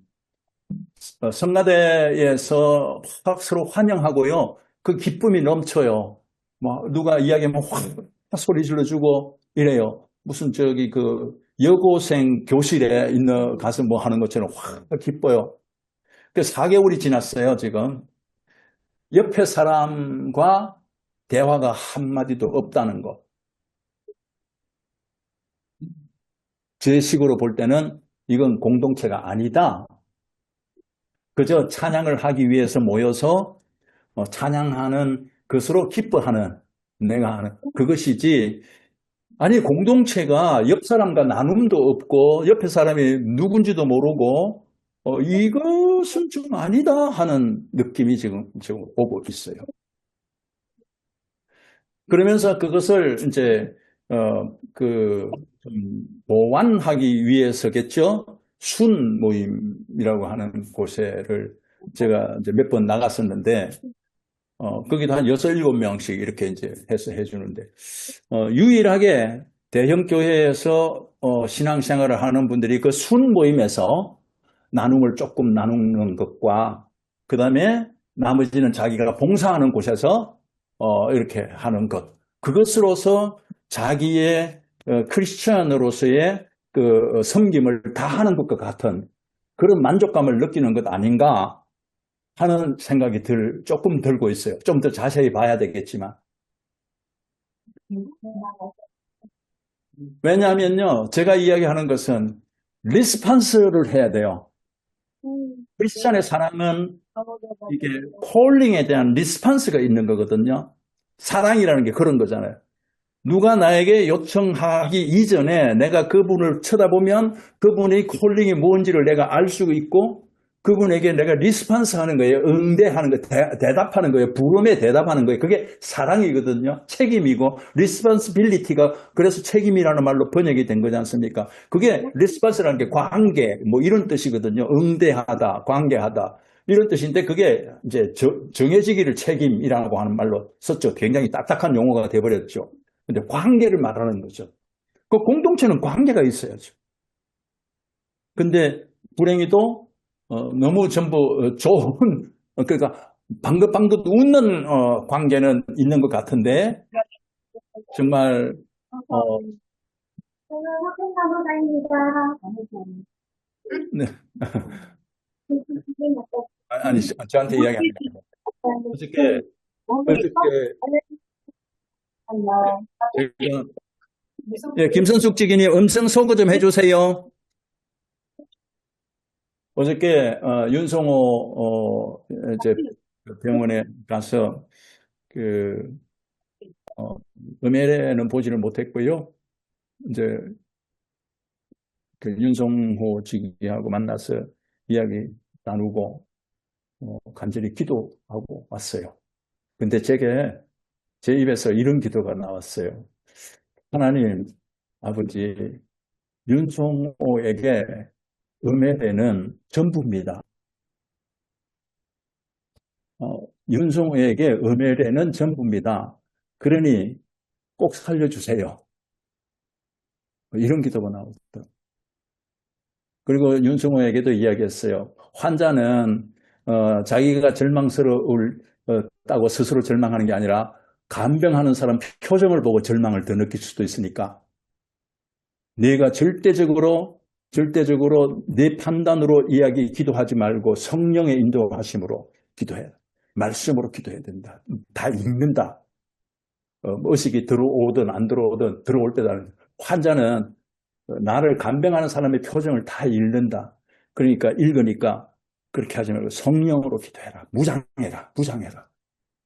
성가대에서 확 서로 환영하고요. 그 기쁨이 넘쳐요. 뭐 누가 이야기하면 확 소리 질러주고 이래요. 무슨 저기 그 여고생 교실에 있는 가서 뭐 하는 것처럼 확 기뻐요. 그 4개월이 지났어요, 지금. 옆에 사람과 대화가 한마디도 없다는 것. 제 식으로 볼 때는 이건 공동체가 아니다. 그저 찬양을 하기 위해서 모여서 찬양하는 것으로 기뻐하는, 내가 하는 그것이지. 아니, 공동체가 옆 사람과 나눔도 없고 옆에 사람이 누군지도 모르고 이것은 좀 아니다 하는 느낌이 지금 오고 있어요. 그러면서 그것을 이제 좀 보완하기 위해서겠죠. 순 모임이라고 하는 곳에를 제가 이제 몇 번 나갔었는데 거기도 한 6, 7명씩 이렇게 이제 해서 해주는데 유일하게 대형 교회에서 신앙생활을 하는 분들이 그 순 모임에서 나눔을 조금 나누는 것과 그 다음에 나머지는 자기가 봉사하는 곳에서 이렇게 하는 것, 그것으로서 자기의 크리스천으로서의 그 섬김을 다 하는 것과 같은 그런 만족감을 느끼는 것 아닌가 하는 생각이 조금 들고 있어요. 좀 더 자세히 봐야 되겠지만. 왜냐하면요, 제가 이야기하는 것은 리스판스를 해야 돼요. 크리스천의 사랑은 이게 콜링에 대한 리스판스가 있는 거거든요. 사랑이라는 게 그런 거잖아요. 누가 나에게 요청하기 이전에 내가 그분을 쳐다보면 그분의 콜링이 뭔지를 내가 알 수 있고 그분에게 내가 리스판스 하는 거예요. 응대하는 거, 대답하는 거예요. 부름에 대답하는 거예요. 그게 사랑이거든요. 책임이고, 리스판스빌리티가 그래서 책임이라는 말로 번역이 된 거지 않습니까? 그게 리스판스라는 게 관계, 뭐 이런 뜻이거든요. 응대하다, 관계하다. 이런 뜻인데 그게 이제 정해지기를 책임이라고 하는 말로 썼죠. 굉장히 딱딱한 용어가 돼버렸죠. 근데 관계를 말하는 거죠. 그 공동체는 관계가 있어야죠. 근데 불행히도 너무 전부 좋은, 그러니까 방긋방긋 웃는 관계는 있는 것 같은데 정말 네. 아니 저한테 이야기하는 게 아니라 어저께 제가 예, 김선숙 지기님 음성 소개 좀 해주세요. 어저께 윤성호 이제 병원에 가서 음해는 보지를 못했고요. 이제 그 윤성호 지기하고 만나서 이야기 나누고 간절히 기도하고 왔어요. 근데 제 입에서 이런 기도가 나왔어요. 하나님, 아버지, 윤성호에게 음해되는 전부입니다. 윤성호에게 음해되는 전부입니다. 그러니 꼭 살려주세요. 이런 기도가 나왔다. 그리고 윤성호에게도 이야기했어요. 환자는 자기가 절망스러웠다고 스스로 절망하는 게 아니라 간병하는 사람 표정을 보고 절망을 더 느낄 수도 있으니까 네가 절대적으로 내 판단으로 기도하지 말고 성령의 인도하심으로 기도해. 말씀으로 기도해야 된다. 다 읽는다. 의식이 들어오든 안 들어오든 들어올 때다. 환자는 나를 간병하는 사람의 표정을 다 읽는다. 그러니까 읽으니까 그렇게 하지 말고 성령으로 기도해라. 무장해라.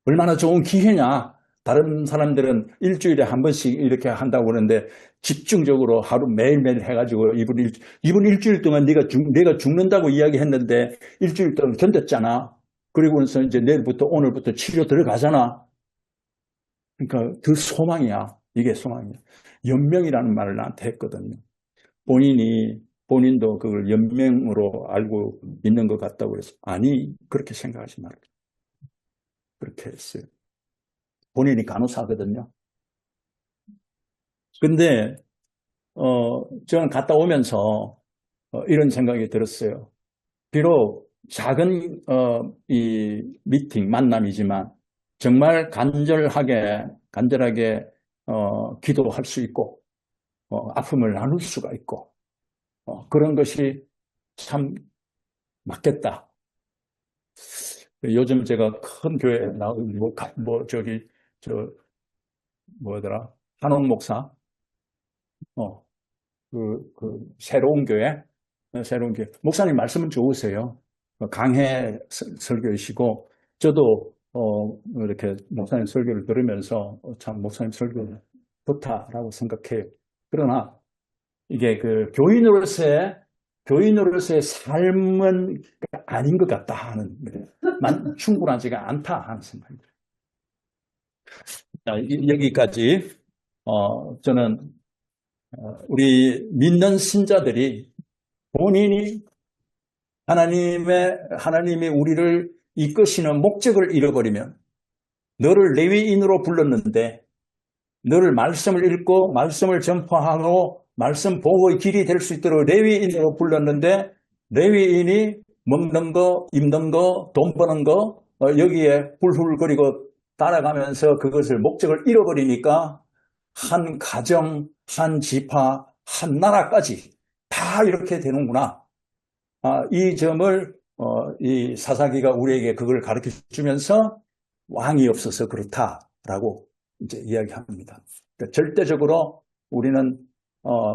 얼마나 좋은 기회냐. 다른 사람들은 일주일에 한 번씩 이렇게 한다고 그러는데 집중적으로 하루 매일매일 해가지고 이분 일주일 동안 내가 죽는다고 이야기했는데 일주일 동안 견뎠잖아. 그리고서 이제 오늘부터 치료 들어가잖아. 그러니까 그 소망이야. 이게 소망이야. 연명이라는 말을 나한테 했거든요. 본인도 그걸 연명으로 알고 있는 것 같다고 그래서 아니 그렇게 생각하지 말고 그렇게 했어요. 본인이 간호사거든요. 근데 저는 갔다 오면서 이런 생각이 들었어요. 비록 작은 이 미팅 만남이지만 정말 간절하게 기도할 수 있고 아픔을 나눌 수가 있고 그런 것이 참 맞겠다. 요즘 제가 큰 교회에 뭐더라? 한옥 목사 새로운 교회 목사님 말씀은 좋으세요. 강해 설교이시고 저도 이렇게 목사님 설교를 들으면서 참 목사님 설교 좋다라고 생각해요. 그러나 이게 그 교인으로서의 삶은 아닌 것 같다 하는 충분하지가 않다 하는 생각입니다. 여기까지 저는 우리 믿는 신자들이 본인이 하나님이 우리를 이끄시는 목적을 잃어버리면 너를 레위인으로 불렀는데 너를 말씀을 읽고 말씀을 전파하고 말씀 보고의 길이 될 수 있도록 레위인으로 불렀는데 레위인이 먹는 거, 입는 거, 돈 버는 거 여기에 훌훌거리고 따라가면서 그것을 목적을 잃어버리니까 한 가정, 한 지파, 한 나라까지 다 이렇게 되는구나. 이 점을 이 사사기가 우리에게 그걸 가르쳐 주면서 왕이 없어서 그렇다라고 이제 이야기합니다. 그러니까 절대적으로 우리는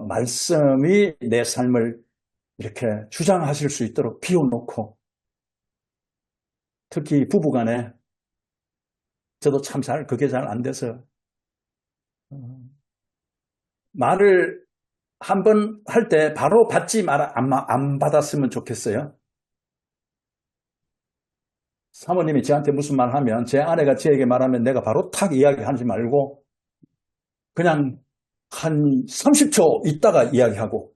말씀이 내 삶을 이렇게 주장하실 수 있도록 비워놓고 특히 부부간에 저도 참 그게 잘 안 돼서 말을 한번 할 때 바로 안 받았으면 좋겠어요. 사모님이 저한테 무슨 말 하면 제 아내가 저에게 말하면 내가 바로 탁 이야기하지 말고 그냥 한 30초 있다가 이야기하고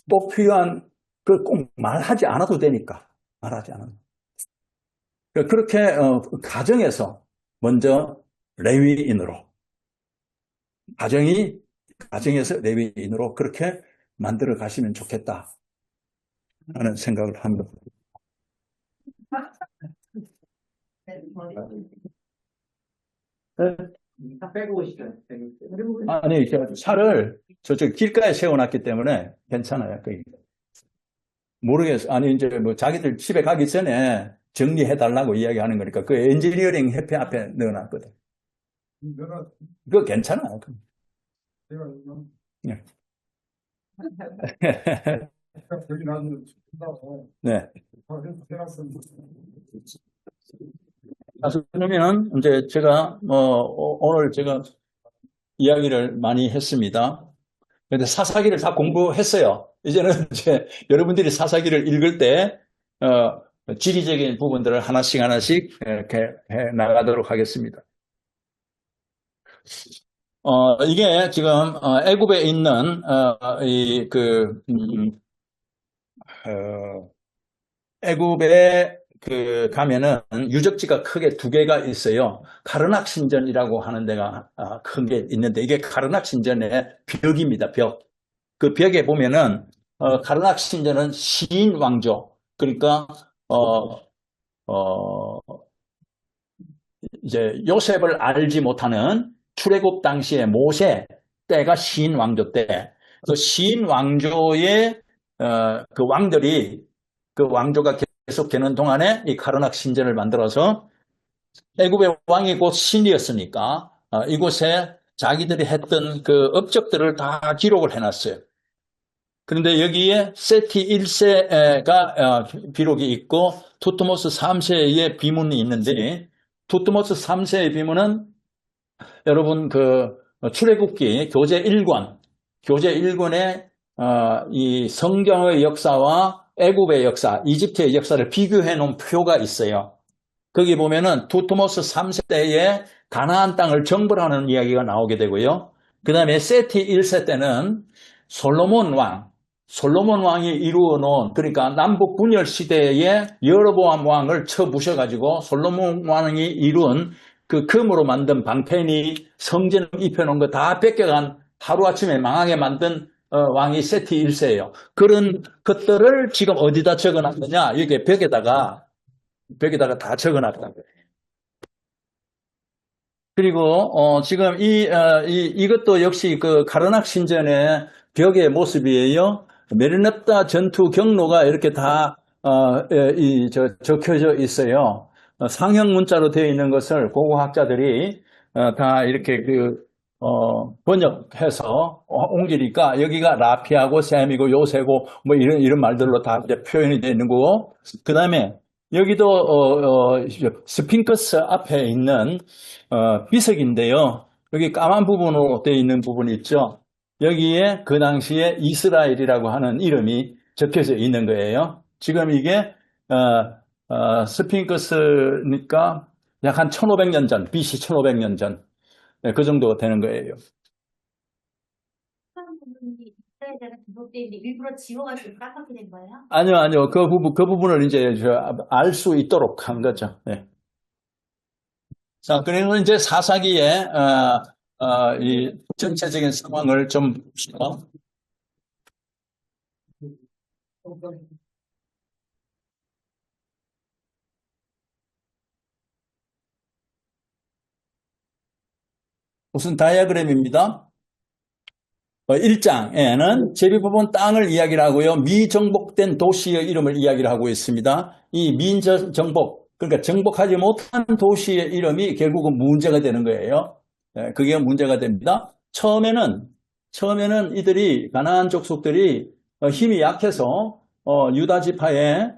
또 필요한 꼭 말하지 않아도 되니까 말하지 않아도 그렇게 가정에서 먼저 레위인으로 가정에서 레위인으로 그렇게 만들어 가시면 좋겠다 하는 생각을 합니다. 빼고 오시죠. 아니, 차를 저쪽 길가에 세워놨기 때문에 괜찮아요. 모르겠어. 아니, 이제 뭐 자기들 집에 가기 전에 정리해달라고 이야기하는 거니까 그 엔지니어링 협회 앞에 넣어놨거든. 그거 괜찮아요. 네. 네. 그러면 이제 제가 오늘 제가 이야기를 많이 했습니다. 근데 사사기를 다 공부했어요. 이제는 이제 여러분들이 사사기를 읽을 때, 지리적인 부분들을 하나씩 하나씩 이렇게 해 나가도록 하겠습니다. 이게 지금, 애굽에 있는, 애굽에 가면은 유적지가 크게 두 개가 있어요. 카르낙 신전이라고 하는 데가 큰 게 있는데 이게 카르낙 신전의 벽입니다. 벽. 그 벽에 보면은 카르낙 신전은 시인 왕조. 그러니까 어, 이제 요셉을 알지 못하는 출애굽 당시에 모세 때가 시인 왕조 때. 그 시인 왕조의 그 왕들이 그 왕조가 계속 되는 동안에 이 카르낙 신전을 만들어서 애굽의 왕이 곧 신이었으니까 이곳에 자기들이 했던 그 업적들을 다 기록을 해놨어요. 그런데 여기에 세티 1세가 비록이 있고 투트모스 3세의 비문이 있는데 투트모스 3세의 비문은 여러분 그 출애굽기 교재 1권에 이 성경의 역사와 애굽의 역사, 이집트의 역사를 비교해 놓은 표가 있어요. 거기 보면은 투트모스 3세 때에 가나안 땅을 정벌하는 이야기가 나오게 되고요. 그 다음에 세티 1세 때는 솔로몬 왕이 이루어 놓은, 그러니까 남북 분열 시대에 여로보암 왕을 쳐부셔가지고 솔로몬 왕이 이룬 그 금으로 만든 방패니 성전 입혀놓은 거 다 뺏겨간 하루아침에 망하게 만든 왕이 세티 1세예요. 그런 것들을 지금 어디다 적어놨느냐? 이게 벽에다가 다 적어놨다. 그리고 지금 이것도 역시 그 카르낙 신전의 벽의 모습이에요. 메르넵타 전투 경로가 이렇게 다 적혀져 있어요. 상형 문자로 되어 있는 것을 고고학자들이 다 이렇게 번역해서 옮기니까 여기가 라피아고 셈이고 요새고 뭐 이런 말들로 다 이제 표현이 되어 있는 거고, 그 다음에 여기도 스핑크스 앞에 있는 비석인데요. 여기 까만 부분으로 되어 있는 부분이 있죠. 여기에 그 당시에 이스라엘이라고 하는 이름이 적혀져 있는 거예요. 지금 이게 스핑크스니까 약 한 1500년 전, BC 1500년 전, 네, 그 정도가 되는 거예요. 부분이 이스라엘에가 기록되는데 일부러 지워가지고 깜빡이 된 거예요? 아니요. 그 부분을 이제 알 수 있도록 한 거죠. 네. 자, 그리고 이제 사사기의 이 전체적인 상황을 좀 봅시다. 무슨 다이어그램입니다. 1장에는 제비뽑은 땅을 이야기를 하고요. 미정복된 도시의 이름을 이야기를 하고 있습니다. 이 미정복, 그러니까 정복하지 못한 도시의 이름이 결국은 문제가 되는 거예요. 그게 문제가 됩니다. 처음에는 이들이 가나안 족속들이 힘이 약해서 유다 지파에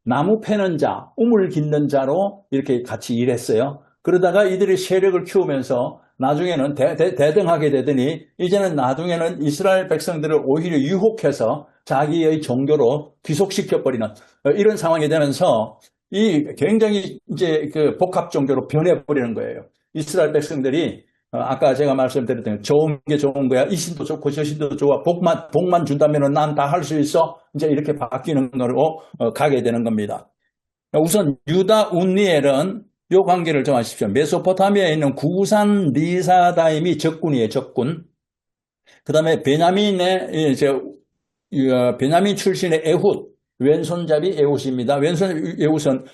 나무 패는 자, 우물 깃는 자로 이렇게 같이 일했어요. 그러다가 이들이 세력을 키우면서 나중에는 대등하게 되더니 이제는 나중에는 이스라엘 백성들을 오히려 유혹해서 자기의 종교로 귀속시켜버리는 이런 상황이 되면서 이 굉장히 이제 그 복합 종교로 변해버리는 거예요. 이스라엘 백성들이 아까 제가 말씀드렸던 좋은 게 좋은 거야. 이 신도 좋고 저 신도 좋아. 복만 준다면 난 다 할 수 있어. 이제 이렇게 바뀌는 거로 가게 되는 겁니다. 우선 유다 운니엘은 이 관계를 좀 아십시오. 메소포타미아에 있는 구산 리사다임이 적군이에요, 적군. 그 다음에 베냐민 출신의 에훗, 왼손잡이 에훗입니다. 왼손 에훗은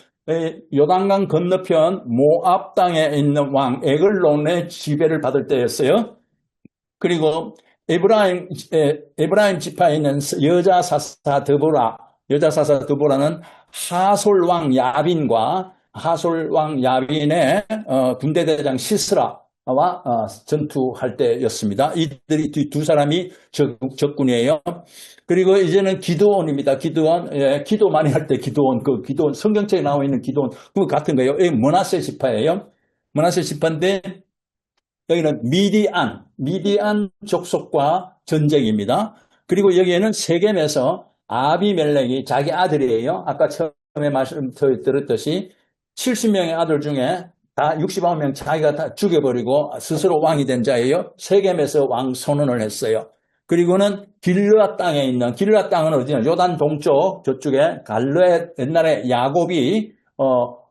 요단강 건너편 모압 땅에 있는 왕 에글론의 지배를 받을 때였어요. 그리고 에브라임 지파에 있는 여자 사사 드보라는 하솔 왕 야빈의 군대대장 시스라와 전투할 때였습니다. 이들이 두 사람이 적군이에요. 그리고 이제는 기드온입니다. 기도 많이 할 때 기드온 성경책에 나와 있는 기드온 그거 같은 거예요. 여기 므낫세 지파예요. 므낫세 지파인데 여기는 미디안 족속과 전쟁입니다. 그리고 여기에는 세겜에서 아비멜렉이 자기 아들이에요. 아까 처음에 말씀드렸듯이 70명의 아들 중에 다 69명 자기가 다 죽여버리고 스스로 왕이 된 자예요. 세겜에서 왕 선언을 했어요. 그리고는 길르앗 땅에 있는, 길르앗 땅은 어디냐? 요단 동쪽 저쪽에 갈르앗, 옛날에 야곱이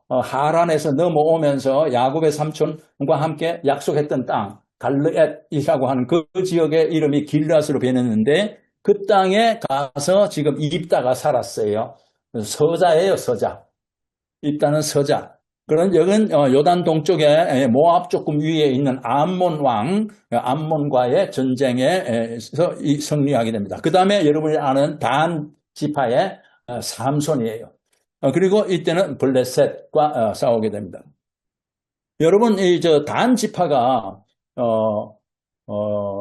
하란에서 넘어오면서 야곱의 삼촌과 함께 약속했던 땅, 갈르앗이라고 하는 그 지역의 이름이 길르앗으로 변했는데 그 땅에 가서 지금 입다가 살았어요. 서자예요, 서자. 입다는 서자. 그런 여긴 요단 동쪽에 모압 조금 위에 있는 암몬 왕, 암몬과의 전쟁에서 승리하게 됩니다. 그 다음에 여러분이 아는 단 지파의 삼손이에요. 그리고 이때는 블레셋과 싸우게 됩니다. 여러분, 단 지파가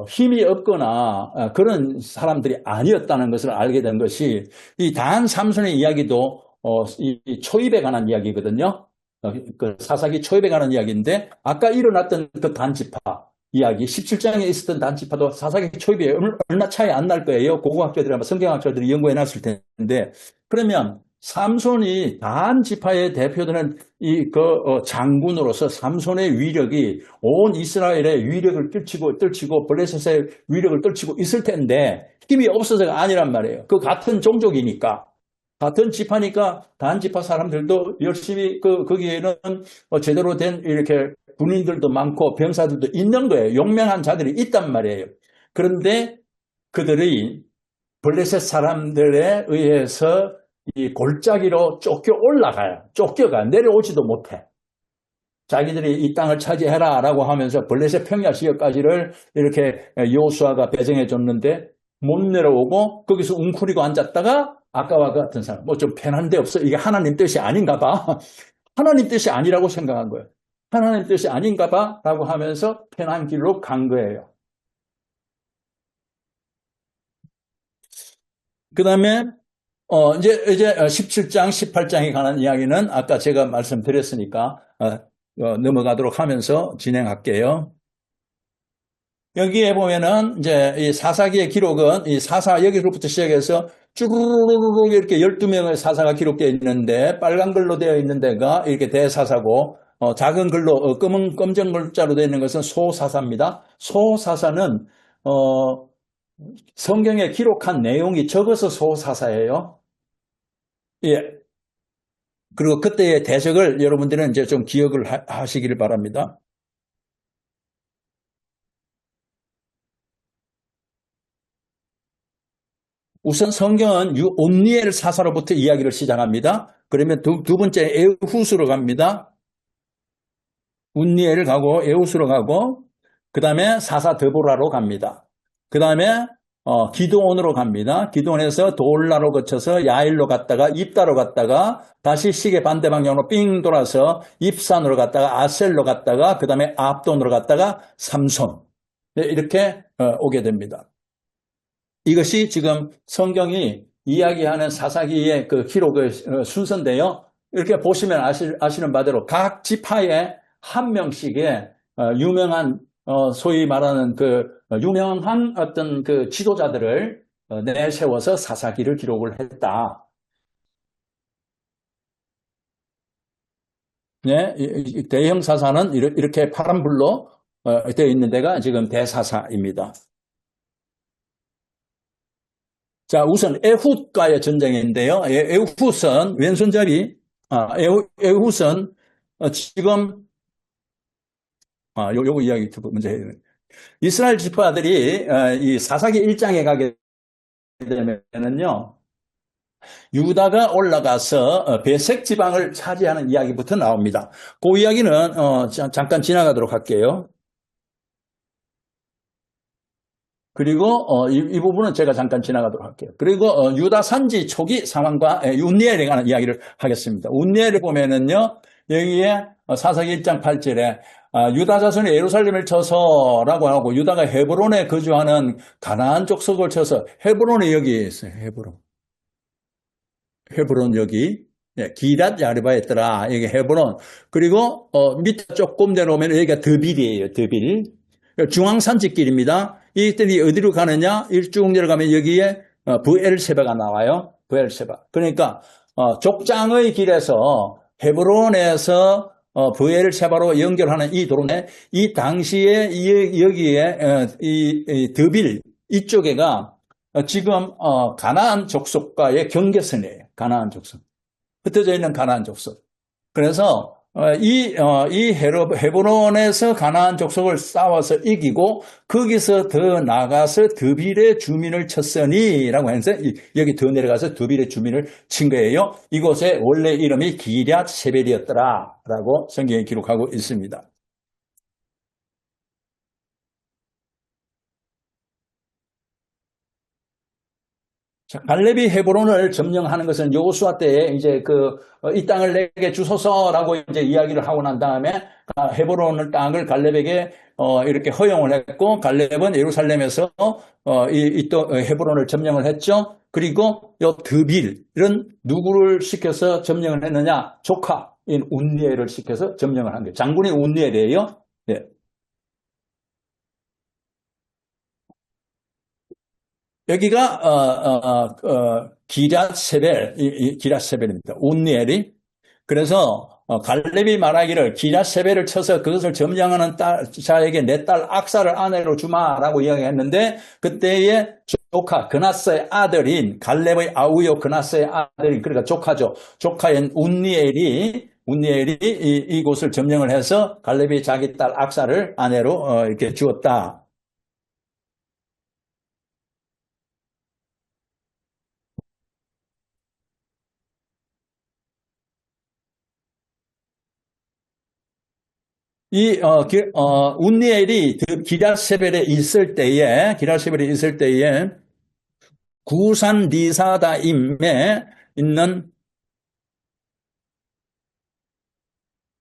힘이 없거나 그런 사람들이 아니었다는 것을 알게 된 것이 이 단 삼손의 이야기도 이 초입에 관한 이야기거든요. 그 사사기 초입에 관한 이야기인데 아까 일어났던 그 단지파 이야기 17장에 있었던 단지파도 사사기 초입에 얼마 차이 안 날 거예요. 고고학자들이 성경학자들이 연구해 놨을 텐데 그러면 삼손이 단지파의 대표되는 장군으로서 삼손의 위력이 온 이스라엘의 위력을 떨치고 블레셋의 위력을 떨치고 있을 텐데 힘이 없어서가 아니란 말이에요. 그 같은 종족이니까. 같은 지파니까 단지파 사람들도 열심히 거기에는 제대로 된 이렇게 군인들도 많고 병사들도 있는 거예요. 용맹한 자들이 있단 말이에요. 그런데 그들이 블레셋 사람들에 의해서 이 골짜기로 쫓겨가 내려오지도 못해. 자기들이 이 땅을 차지해라 라고 하면서 블레셋 평야 지역까지를 이렇게 여호수아가 배정해 줬는데 못 내려오고 거기서 웅크리고 앉았다가 아까와 같은 사람, 좀 편한 데 없어. 이게 하나님 뜻이 아닌가 봐. 하나님 뜻이 아니라고 생각한 거예요. 하나님 뜻이 아닌가 봐 라고 하면서 편한 길로 간 거예요. 그 다음에 이제 17장, 18장에 관한 이야기는 아까 제가 말씀드렸으니까 넘어가도록 하면서 진행할게요. 여기에 보면은 이제 이 사사기의 기록은 이 사사 여기로부터 시작해서 쭈루루루루 이렇게 12명의 사사가 기록되어 있는데 빨간 글로 되어 있는 데가 이렇게 대사사고 작은 글로 검정 글자로 되어 있는 것은 소사사입니다. 소사사는 성경에 기록한 내용이 적어서 소사사예요. 예. 그리고 그때의 대적을 여러분들은 이제 좀 기억을 하시기를 바랍니다. 우선 성경은 온니엘 사사로부터 이야기를 시작합니다. 그러면 두 번째 에후스로 갑니다. 온니엘 가고 에후스로 가고 그 다음에 사사 드보라로 갑니다. 그 다음에 기드온으로 갑니다. 기드온에서 돌라로 거쳐서 야일로 갔다가 입다로 갔다가 다시 시계 반대 방향으로 삥 돌아서 입산으로 갔다가 아셀로 갔다가 그 다음에 압돈으로 갔다가 삼손 이렇게 오게 됩니다. 이것이 지금 성경이 이야기하는 사사기의 그 기록의 순서인데요. 이렇게 보시면 아시는 바대로 각 지파에 한 명씩의 유명한 소위 말하는 그 유명한 어떤 그 지도자들을 내세워서 사사기를 기록을 했다. 네, 대형 사사는 이렇게 파란불로 되어 있는 데가 지금 대사사입니다. 자, 우선 에훗과의 전쟁인데요. 에훗은 왼손잡이, 에훗은 지금 요거 이야기 먼저 해야 돼요. 이스라엘 지파들이 이 사사기 1장에 가게 되면은요, 유다가 올라가서 베색 지방을 차지하는 이야기부터 나옵니다. 그 이야기는 잠깐 지나가도록 할게요. 그리고 이 부분은 제가 잠깐 지나가도록 할게요. 그리고 유다 산지 초기 상황과 운니엘에 관한 이야기를 하겠습니다. 운니엘을 보면은요, 여기에 사사기 1장 8절에 유다 자손이 예루살렘을 쳐서라고 하고 유다가 헤브론에 거주하는 가나안 족속을 쳐서 헤브론이 여기에 있어요. 헤브론 여기 기랏 야르바에 있더라. 여기 헤브론. 그리고 밑에 조금 내려오면 여기가 드빌이에요. 드빌. 중앙산지길입니다. 이들이 어디로 가느냐? 쭉 내려가면 여기에 브엘세바가 나와요. 브엘세바. 그러니까 족장의 길에서 헤브론에서 브엘세바로 연결하는 이 도로네, 이 당시에 여기에 이 드빌 이쪽에가 지금 가나안 족속과의 경계선이에요. 가나안 족속. 흩어져 있는 가나안 족속. 그래서 이 헤브론에서 가나안 족속을 싸워서 이기고 거기서 더 나가서 드빌의 주민을 쳤으니라고 해서 여기 더 내려가서 드빌의 주민을 친 거예요. 이곳의 원래 이름이 기럇 세벨이었더라라고 성경에 기록하고 있습니다. 자, 갈렙이 헤브론을 점령하는 것은 여호수아 때에 이제 이 땅을 내게 주소서라고 이제 이야기를 하고 난 다음에 헤브론 땅을 갈렙에게 이렇게 허용을 했고, 갈렙은 예루살렘에서 또 헤브론을 점령을 했죠. 그리고 요 드빌은 누구를 시켜서 점령을 했느냐? 조카인 운니엘을 시켜서 점령을 한 거예요. 장군이 운니엘이에요. 네. 여기가 기럇 세벨입니다. 운니엘이. 그래서 갈렙이 말하기를 기럇 세벨을 쳐서 그것을 점령하는 자에게 내 딸 악사를 아내로 주마라고 이야기했는데, 그때의 조카 그나스의 아들인 갈렙의 아우요 그나스의 아들인, 그러니까 조카죠. 조카인 운니엘이 이곳을 점령을 해서 갈렙이 자기 딸 악사를 아내로 이렇게 주었다. 운니엘이 기럇세벨에 있을 때에 구산 리사다임에 있는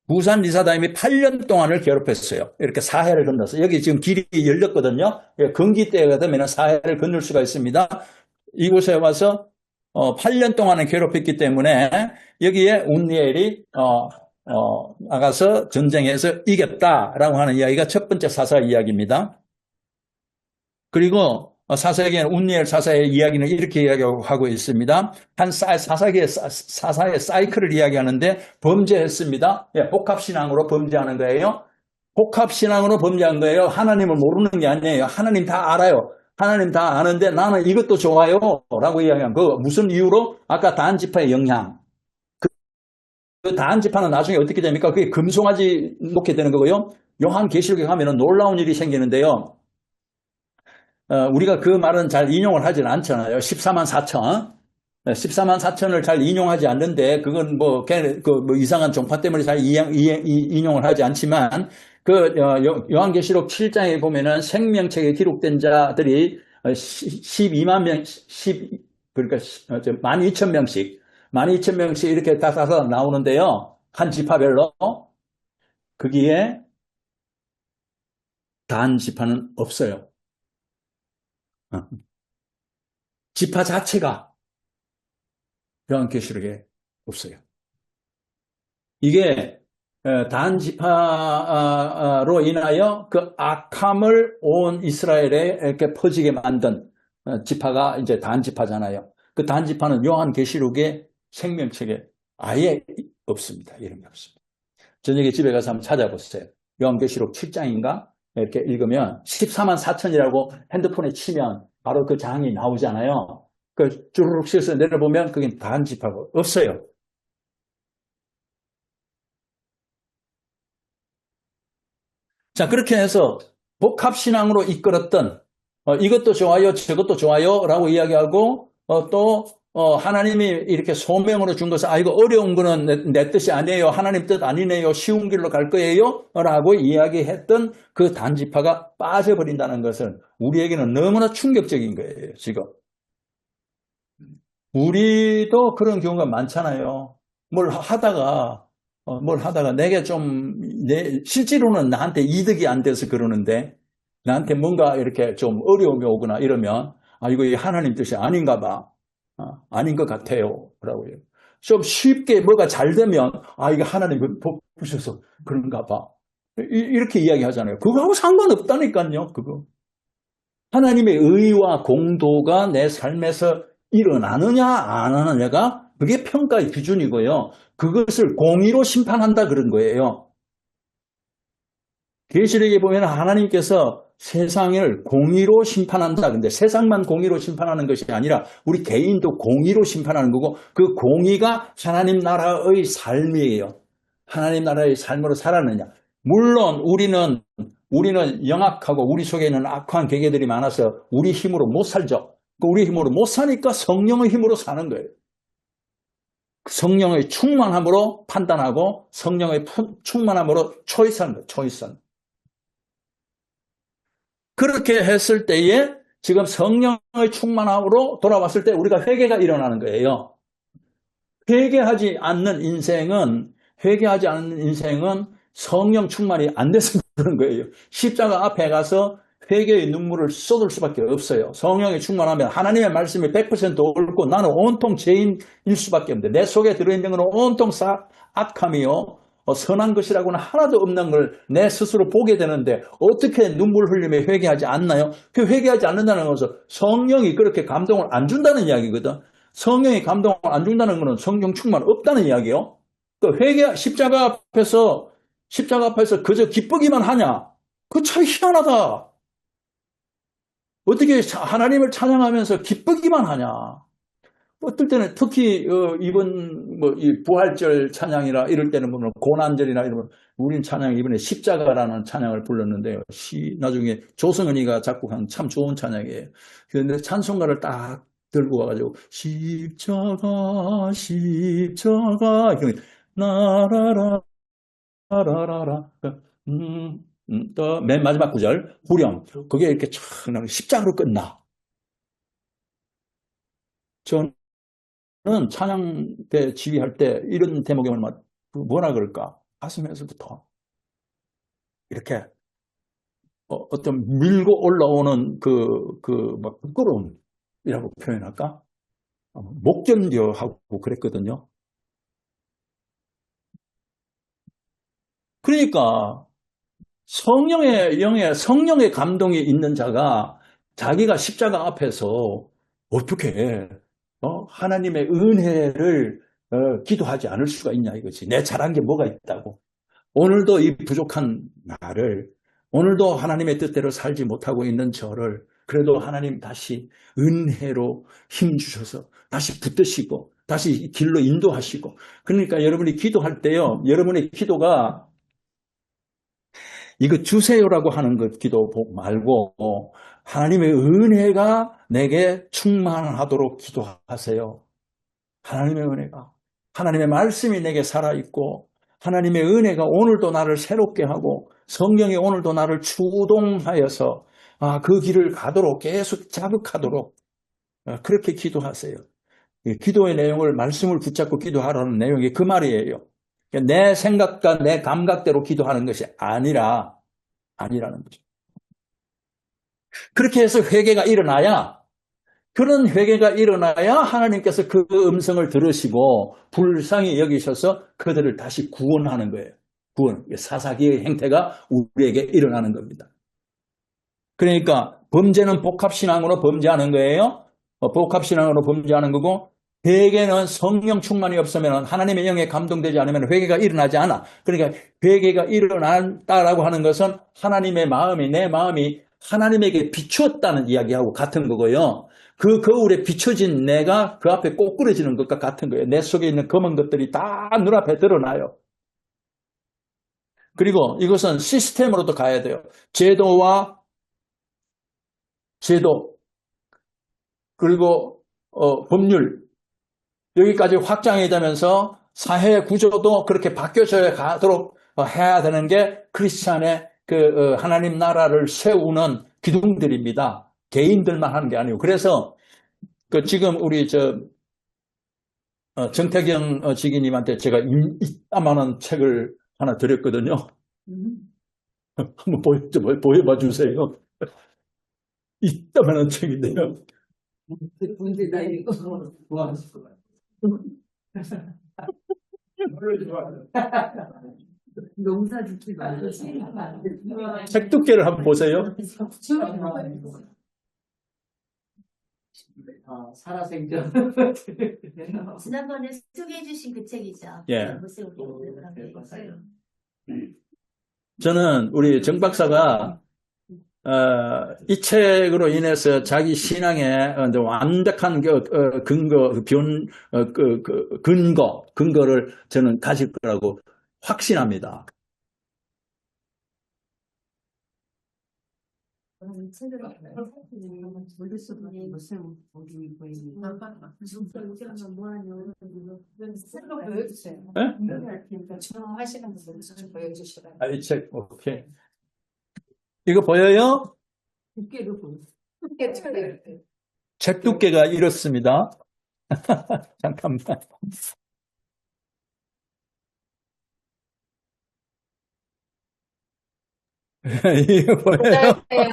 부산 리사다임이 8년 동안을 괴롭혔어요. 이렇게 사해를 건너서. 여기 지금 길이 열렸거든요. 건기 때가 되면 사해를 건널 수가 있습니다. 이곳에 와서 8년 동안을 괴롭혔기 때문에 여기에 운니엘이 나가서 전쟁에서 이겼다라고 하는 이야기가 첫 번째 사사 이야기입니다. 그리고 사사에게는 운니엘 사사의 이야기는 이렇게 이야기하고 있습니다. 한 사사의 사이클을 이야기하는데 범죄했습니다. 복합신앙으로 범죄하는 거예요. 복합신앙으로 범죄한 거예요. 하나님을 모르는 게 아니에요. 하나님 다 알아요. 하나님 다 아는데 나는 이것도 좋아요 라고 이야기한 거. 무슨 이유로? 아까 단지파의 영향. 그 단지파는 나중에 어떻게 됩니까? 그게 금송아지 놓게 되는 거고요. 요한계시록에 가면은 놀라운 일이 생기는데요. 우리가 그 말은 잘 인용을 하진 않잖아요. 14만 4천. 14만 4천을 잘 인용하지 않는데, 그건 뭐 이상한 종파 때문에 잘 인용을 하지 않지만, 요한계시록 7장에 보면은 생명책에 기록된 자들이 12만 명, 그러니까 12,000명씩 이렇게 따라서 나오는데요. 한 지파별로. 거기에 단 지파는 없어요. 지파 자체가 요한계시록에 없어요. 이게 단 지파로 인하여 그 악함을 온 이스라엘에 이렇게 퍼지게 만든 지파가 이제 단 지파잖아요. 그 단 지파는 요한계시록에 생명책에 아예 없습니다. 이런 게 없습니다. 저녁에 집에 가서 한번 찾아보세요. 요한계시록 7장인가? 이렇게 읽으면 14만 4천이라고 핸드폰에 치면 바로 그 장이 나오잖아요. 그 주르륵 씌어서 내려보면 그게 단 지파가 없어요. 자, 그렇게 해서 복합신앙으로 이끌었던 이것도 좋아요, 저것도 좋아요 라고 이야기하고 또 하나님이 이렇게 소명으로 준 것은 이거 어려운 거는 내 뜻이 아니에요. 하나님 뜻 아니네요. 쉬운 길로 갈 거예요. 라고 이야기했던 그 단지파가 빠져버린다는 것은 우리에게는 너무나 충격적인 거예요. 지금. 우리도 그런 경우가 많잖아요. 뭘 하다가 내게 실제로는 나한테 이득이 안 돼서 그러는데 나한테 뭔가 이렇게 좀 어려움이 오거나 이러면 이거 하나님 뜻이 아닌가 봐. 아닌 것 같아요. 라고요. 좀 쉽게 뭐가 잘 되면 이거 하나님 복 주셔서 그런가 봐. 이렇게 이야기하잖아요. 그거하고 상관없다니까요, 그거. 하나님의 의와 공도가 내 삶에서 일어나느냐, 안 하느냐가 그게 평가의 기준이고요. 그것을 공의로 심판한다 그런 거예요. 계시록에 보면 하나님께서 세상을 공의로 심판한다. 근데 세상만 공의로 심판하는 것이 아니라 우리 개인도 공의로 심판하는 거고 그 공의가 하나님 나라의 삶이에요. 하나님 나라의 삶으로 살았느냐. 물론 우리는 영악하고 우리 속에 있는 악한 계계들이 많아서 우리 힘으로 못 살죠. 우리 힘으로 못 사니까 성령의 힘으로 사는 거예요. 성령의 충만함으로 판단하고 성령의 충만함으로 초이스하는 거예요. 초이스하는 거예요. 그렇게 했을 때에 지금 성령의 충만함으로 돌아왔을 때 우리가 회개가 일어나는 거예요. 회개하지 않는 인생은 성령 충만이 안 돼서 그런 거예요. 십자가 앞에 가서 회개의 눈물을 쏟을 수밖에 없어요. 성령이 충만하면 하나님의 말씀이 100% 옳고 나는 온통 죄인일 수밖에 없는데 내 속에 들어있는 것은 온통 악함이요. 선한 것이라고는 하나도 없는 걸 내 스스로 보게 되는데 어떻게 눈물 흘리며 회개하지 않나요? 그 회개하지 않는다는 것은 성령이 그렇게 감동을 안 준다는 이야기거든. 성령이 감동을 안 준다는 것은 성령 충만 없다는 이야기예요. 그 십자가 앞에서 그저 기쁘기만 하냐? 그거 참 희한하다. 어떻게 하나님을 찬양하면서 기쁘기만 하냐? 어떨 때는 특히 이번 이 부활절 찬양이라 이럴 때는 보면 고난절이나 이러면 우린 찬양 이번에 십자가라는 찬양을 불렀는데요. 나중에 조성은이가 작곡한 참 좋은 찬양이에요. 그런데 찬송가를 딱 들고 와가지고 십자가 이렇게 나라라 라라라 또 맨 마지막 구절 후렴 그게 이렇게 촥 십자가로 끝나. 저는 찬양 때 지휘할 때 이런 대목에 뭐라 그럴까? 가슴에서부터 이렇게 어떤 밀고 올라오는 막 부끄러움이라고 표현할까? 못 견뎌하고 그랬거든요. 그러니까 성령의 감동이 있는 자가 자기가 십자가 앞에서 어떻게 하나님의 은혜를 기도하지 않을 수가 있냐 이거지. 내 잘한 게 뭐가 있다고. 오늘도 이 부족한 나를 오늘도 하나님의 뜻대로 살지 못하고 있는 저를 그래도 하나님 다시 은혜로 힘주셔서 다시 붙드시고 다시 길로 인도하시고 그러니까 여러분이 기도할 때요. 여러분의 기도가 이거 주세요라고 하는 것 기도 말고 하나님의 은혜가 내게 충만하도록 기도하세요. 하나님의 은혜가 하나님의 말씀이 내게 살아있고 하나님의 은혜가 오늘도 나를 새롭게 하고 성령이 오늘도 나를 추동하여서 그 길을 가도록 계속 자극하도록 그렇게 기도하세요. 기도의 내용을 말씀을 붙잡고 기도하라는 내용이 그 말이에요. 내 생각과 내 감각대로 기도하는 것이 아니라는 거죠. 그렇게 해서 회개가 일어나야 그런 회개가 일어나야 하나님께서 그 음성을 들으시고 불쌍히 여기셔서 그들을 다시 구원하는 거예요. 구원, 사사기의 행태가 우리에게 일어나는 겁니다. 그러니까 범죄는 복합신앙으로 범죄하는 거예요. 복합신앙으로 범죄하는 거고 회개는 성령 충만이 없으면 하나님의 영에 감동되지 않으면 회개가 일어나지 않아. 그러니까 회개가 일어난다라고 하는 것은 하나님의 마음이 내 마음이 하나님에게 비추었다는 이야기하고 같은 거고요. 그 거울에 비춰진 내가 그 앞에 꼬꾸라지는 것과 같은 거예요. 내 속에 있는 검은 것들이 다 눈앞에 드러나요. 그리고 이것은 시스템으로도 가야 돼요. 제도 그리고 법률 여기까지 확장이 되면서 사회 구조도 그렇게 바뀌어져 가도록 해야 되는 게 크리스찬의 하나님 나라를 세우는 기둥들입니다. 개인들만 하는 게 아니고. 그래서 지금 우리 정태경 지기님한테 제가 이따만한 책을 하나 드렸거든요. 한번 보여봐 주세요. 이따만한 책인데요. 문제 나 이거 좋아하실 것 같아요. 농사 짓지 말고 책 두께를 한번 보세요. 살아생전. 지난번에 소개해 주신 그 책이죠. 예. 모세오기 그런 게 있어요. 저는 우리 정 박사가 이 책으로 인해서 자기 신앙의 완벽한 근거를 저는 가질 거라고 확신합니다. 책을 보여주세요. 하시는 분들 좀 보여주시라고. 이 책, 오케이. 이거 보여요? 책 두께가 이렇습니다. 잠깐만. 이거 보여요? 네.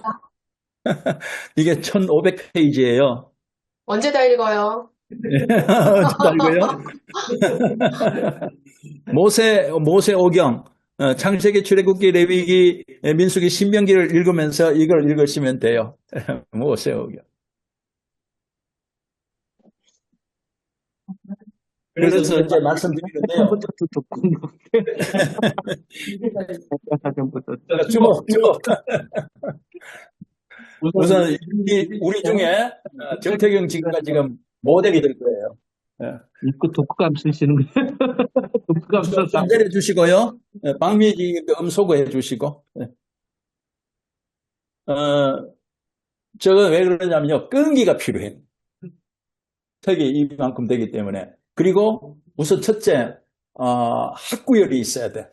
이게 1500페이지예요. 언제 다 읽어요? 이거요? 모세오경, 창세기, 출애굽기, 레위기, 민수기, 신명기를 읽으면서 이걸 읽으시면 돼요. 모세오경. 그래서 이제 말씀드리는데요. 주먹. 우선 우리 중에 정태경 지금 모델이 될 거예요. 그 독감 쓰시는 거예요? 독감 써서. 내려 주시고요. 박미지 음소거 해 주시고. 저거 왜 그러냐면요. 끈기가 필요해요. 턱이 이만큼 되기 때문에. 그리고 우선 첫째, 학구열이 있어야 돼.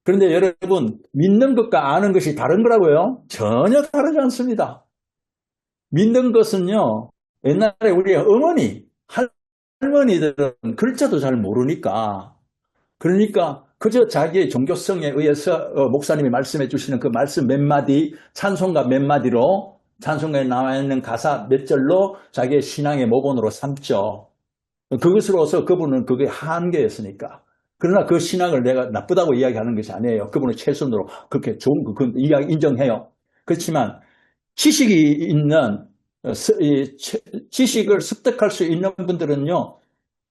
그런데 여러분, 믿는 것과 아는 것이 다른 거라고요? 전혀 다르지 않습니다. 믿는 것은요, 옛날에 우리 어머니, 할머니들은 글자도 잘 모르니까, 그러니까 그저 자기의 종교성에 의해서 목사님이 말씀해 주시는 그 말씀 몇 마디, 찬송가 몇 마디로, 찬송가에 나와 있는 가사 몇 절로 자기의 신앙의 모본으로 삼죠. 그것으로서 그분은 그게 한계였으니까. 그러나 그 신앙을 내가 나쁘다고 이야기하는 것이 아니에요. 그분은 최선으로 그렇게 좋은 거 이야기 인정해요. 그렇지만 지식이 있는 지식을 습득할 수 있는 분들은요.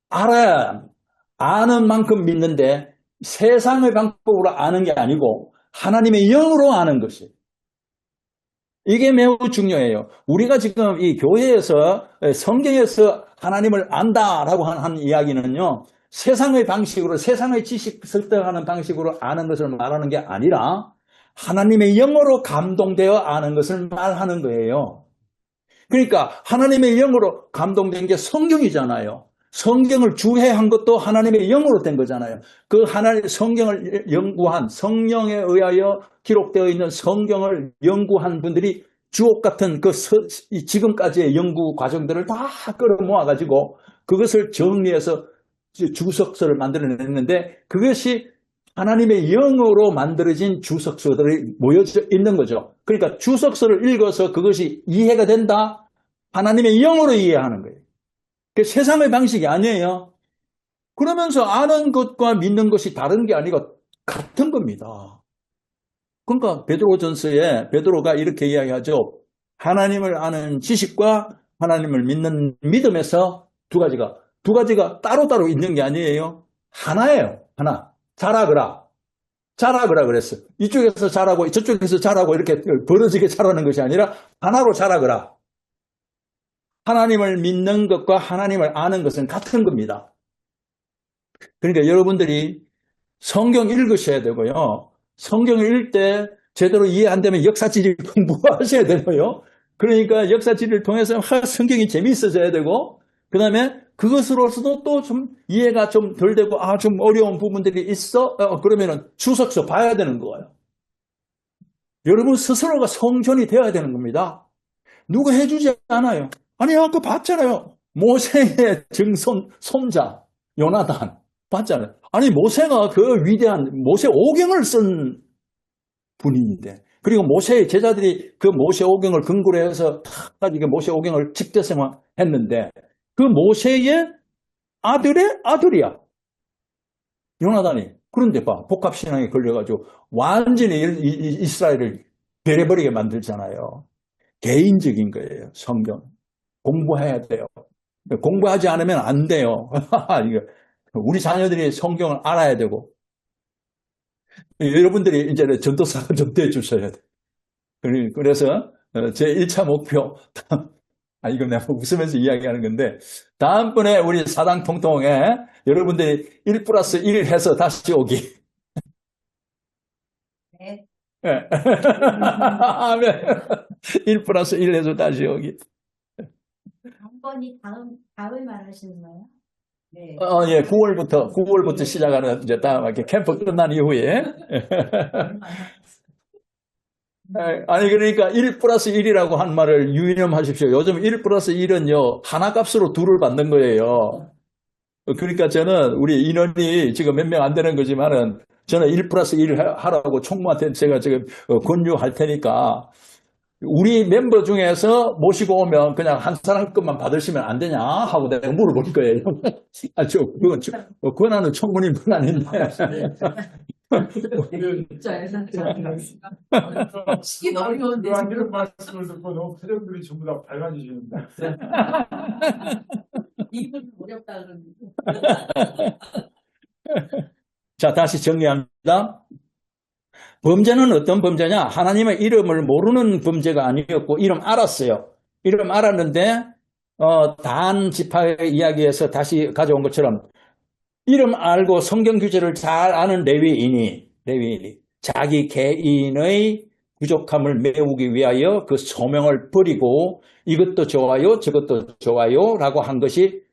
아는 만큼 믿는데 세상의 방법으로 아는 게 아니고 하나님의 영으로 아는 것이. 이게 매우 중요해요. 우리가 지금 이 교회에서 성경에서 하나님을 안다라고 하는 이야기는요. 세상의 방식으로 세상의 지식 습득하는 방식으로 아는 것을 말하는 게 아니라 하나님의 영으로 감동되어 아는 것을 말하는 거예요. 그러니까 하나님의 영으로 감동된 게 성경이잖아요. 성경을 주해한 것도 하나님의 영으로 된 거잖아요. 그 성경을 연구한 성령에 의하여 기록되어 있는 성경을 연구한 분들이 주옥 같은 지금까지의 연구 과정들을 다 끌어모아가지고 그것을 정리해서 주석서를 만들어냈는데 그것이 하나님의 영으로 만들어진 주석서들이 모여져 있는 거죠. 그러니까 주석서를 읽어서 그것이 이해가 된다? 하나님의 영으로 이해하는 거예요. 그 세상의 방식이 아니에요. 그러면서 아는 것과 믿는 것이 다른 게 아니고 같은 겁니다. 그러니까 베드로전서에 베드로가 이렇게 이야기하죠. 하나님을 아는 지식과 하나님을 믿는 믿음에서 두 가지가 따로따로 있는 게 아니에요. 하나예요. 하나. 자라거라 그랬어요. 이쪽에서 자라고 저쪽에서 자라고 이렇게 벌어지게 자라는 것이 아니라 하나로 자라거라. 하나님을 믿는 것과 하나님을 아는 것은 같은 겁니다. 그러니까 여러분들이 성경 읽으셔야 되고요. 성경을 읽을 때 제대로 이해 안 되면 역사지리 공부하셔야 되고요. 그러니까 역사지리를 통해서 성경이 재미있어져야 되고 그 다음에 그것으로서도 또 좀 이해가 좀 덜 되고 좀 어려운 부분들이 있어? 그러면은 주석서 봐야 되는 거예요. 여러분 스스로가 성전이 되어야 되는 겁니다. 누가 해주지 않아요. 아니 아까 봤잖아요. 모세의 손자 요나단 봤잖아요. 아니 모세가 그 위대한 모세 오경을 쓴 분인데 그리고 모세의 제자들이 그 모세 오경을 근거로 해서 다 가지고 모세 오경을 직대성화했는데 그 모세의 아들의 아들이야. 요나단이. 그런데 봐, 복합신앙에 걸려가지고 완전히 이스라엘을 배려버리게 만들잖아요. 개인적인 거예요, 성경. 공부해야 돼요. 공부하지 않으면 안 돼요. 이거 우리 자녀들이 성경을 알아야 되고, 여러분들이 이제 전도사가 좀 돼주셔야 돼. 그래서 제 1차 목표, 이거 내가 웃으면서 이야기하는 건데, 다음번에 우리 사당 통통에 여러분들이 1 플러스 1 해서 다시 오기. 네. 예. 아멘. 1 플러스 1 해서 다시 오기. 한번이 다음을 말하시는 거예요? 네. 예, 9월부터 시작하는, 이제 다음, 이렇게 캠프 끝난 이후에. 아니, 그러니까 1 플러스 1이라고 한 말을 유념하십시오. 요즘 1 플러스 1은요, 하나 값으로 2를 받는 거예요. 그러니까 저는 우리 인원이 지금 몇 명 안 되는 거지만은, 저는 1 플러스 1 하라고 총무한테 제가 지금 권유할 테니까, 우리 멤버 중에서 모시고 오면 그냥 한 사람 것만 받으시면 안 되냐 하고 내가 물어볼 거예요. 권한은 총무님뿐 아닌데. 시기 어려운데. 이런 말씀을 듣고 너무 표정들이 전부 다 밝아지시는데. 이분 어렵다 그러는데. 자, 다시 정리합니다. 범죄는 어떤 범죄냐? 하나님의 이름을 모르는 범죄가 아니었고, 이름 알았어요. 이름 알았는데, 단 지파의 이야기에서 다시 가져온 것처럼, 이름 알고 성경 규제를 잘 아는 레위인이 자기 개인의 부족함을 메우기 위하여 그 소명을 버리고, 이것도 좋아요, 저것도 좋아요, 라고 한 것이,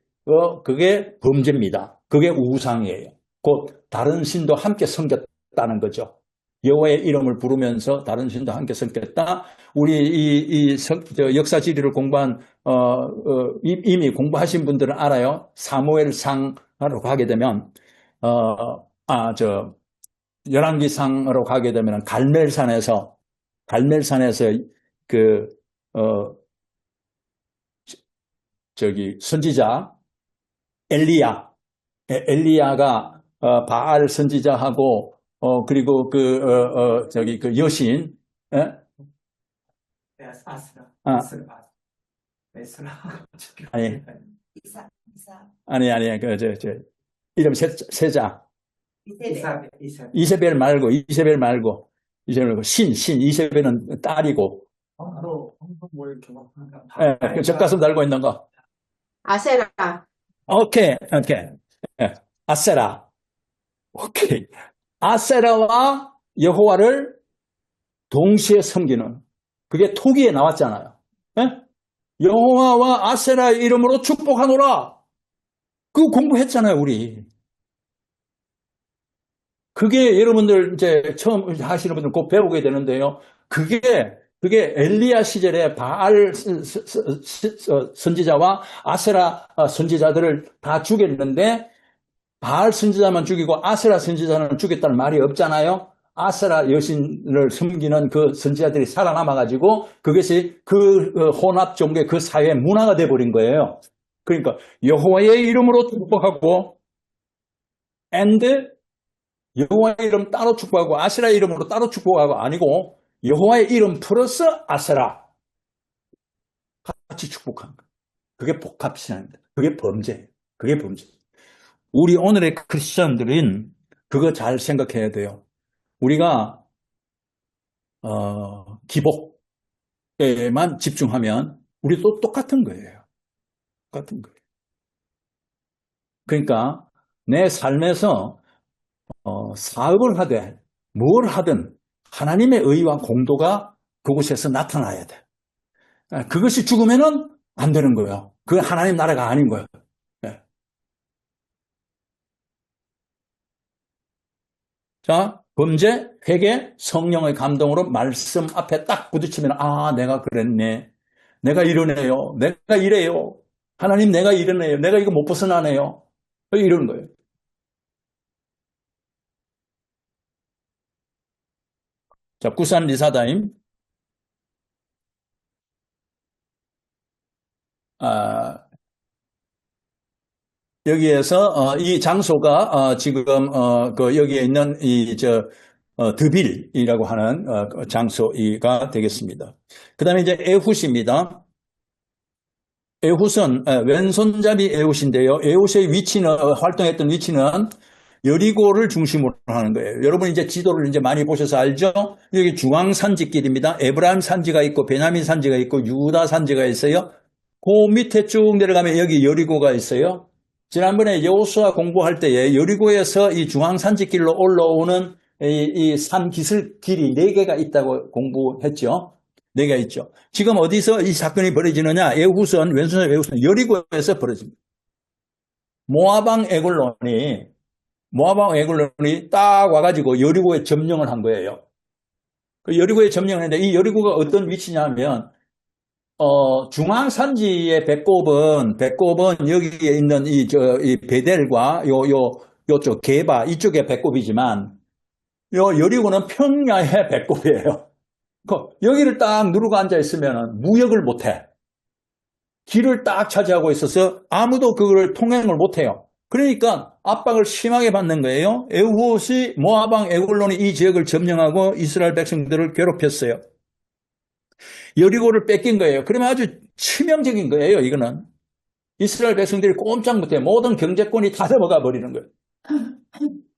그게 범죄입니다. 그게 우상이에요. 곧, 다른 신도 함께 섬겼다는 거죠. 여호와의 이름을 부르면서 다른 신도 함께 섬겼다. 우리 역사 지리를 공부한 이미 공부하신 분들은 알아요. 사무엘상으로 가게 되면 열왕기상으로 가게 되면 갈멜산에서 그 선지자 엘리야가 바알 선지자하고 그리고 그 여신, 예? 아스라. 아니, 이사. 아니, 이름 세자. 이세벨. 이세벨 말고, 이세벨은 딸이고, 뭐 이렇게 막. 예, 젖가슴 달고 있는 거. 아세라. 오케이. 예, 아세라. 오케이. 아세라와 여호와를 동시에 섬기는, 그게 토기에 나왔잖아요. 예? 여호와와 아세라의 이름으로 축복하노라. 그거 공부했잖아요, 우리. 그게 여러분들 이제 처음 하시는 분들 꼭 배우게 되는데요. 그게 엘리야 시절에 바알 선지자와 아세라 선지자들을 다 죽였는데, 바알 선지자만 죽이고 아세라 선지자는 죽였다는 말이 없잖아요. 아세라 여신을 섬기는 그 선지자들이 살아남아가지고 그것이 그 혼합 종교의 그 사회의 문화가 돼버린 거예요. 그러니까 여호와의 이름으로 축복하고 여호와의 이름 따로 축복하고 아세라 이름으로 따로 축복하고 아니고 여호와의 이름 플러스 아세라 같이 축복하는 거예요. 그게 복합신앙입니다. 그게 범죄예요. 그게 범죄. 우리 오늘의 크리스천들은 그거 잘 생각해야 돼요. 우리가 기복에만 집중하면 우리도 똑같은 거예요. 똑같은 거예요. 그러니까 내 삶에서 사업을 하되 뭘 하든 하나님의 의와 공도가 그곳에서 나타나야 돼. 그것이 죽으면은 안 되는 거예요. 그건 하나님 나라가 아닌 거예요. 자, 범죄, 회개, 성령의 감동으로 말씀 앞에 딱 부딪히면, 내가 그랬네. 내가 이러네요. 내가 이래요. 하나님 내가 이러네요. 내가 이거 못 벗어나네요. 이러는 거예요. 자, 구산 리사다임. 여기에서 이 장소가 지금 그 여기에 있는 드빌이라고 하는 그 장소가 되겠습니다. 그 다음에 이제 에훗입니다. 에훗은 왼손잡이 에훗인데요. 에훗의 위치는 활동했던 위치는 여리고를 중심으로 하는 거예요. 여러분 이제 지도를 이제 많이 보셔서 알죠? 여기 중앙 산지길입니다. 에브라임 산지가 있고 베냐민 산지가 있고 유다 산지가 있어요. 그 밑에 쭉 내려가면 여기 여리고가 있어요. 지난번에 여호수아 공부할 때에 여리고에서 이 중앙 산지길로 올라오는 이 산 길이 4개가 있다고 공부했죠. 4개가 있죠. 지금 어디서 이 사건이 벌어지느냐? 에훗은 왼손잡이 에훗은 여리고에서 벌어집니다. 모압왕 에글론이 딱 와가지고 여리고에 점령을 한 거예요. 그 여리고에 점령을 했는데 이 여리고가 어떤 위치냐면 중앙 산지의 배꼽은 여기에 있는 이 베델과 요쪽 게바 이쪽의 배꼽이지만 요 여리고는 평야의 배꼽이에요. 여기를 딱 누르고 앉아 있으면 무역을 못 해. 길을 딱 차지하고 있어서 아무도 그걸 통행을 못 해요. 그러니까 압박을 심하게 받는 거예요. 에훗이 모압왕 에글론이 이 지역을 점령하고 이스라엘 백성들을 괴롭혔어요. 여리고를 뺏긴 거예요. 그러면 아주 치명적인 거예요. 이거는 이스라엘 백성들이 꼼짝 못해. 모든 경제권이 다 넘어가 버리는 거예요.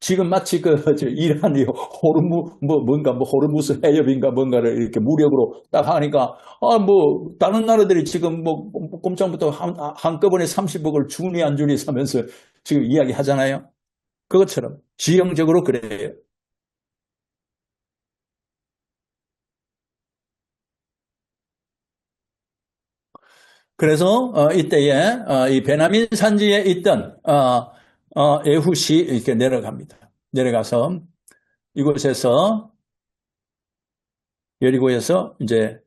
지금 마치 이란이 호르무스 해협인가 뭔가를 이렇게 무력으로 딱 하니까 다른 나라들이 지금 꼼짝부터 한꺼번에 30억을 주니 안 주니 하면서 지금 이야기 하잖아요. 그것처럼 지형적으로 그래요. 그래서 이때에 이 베냐민 산지에 있던 에훗이 이렇게 내려갑니다. 내려가서 이곳에서 여리고에서 이제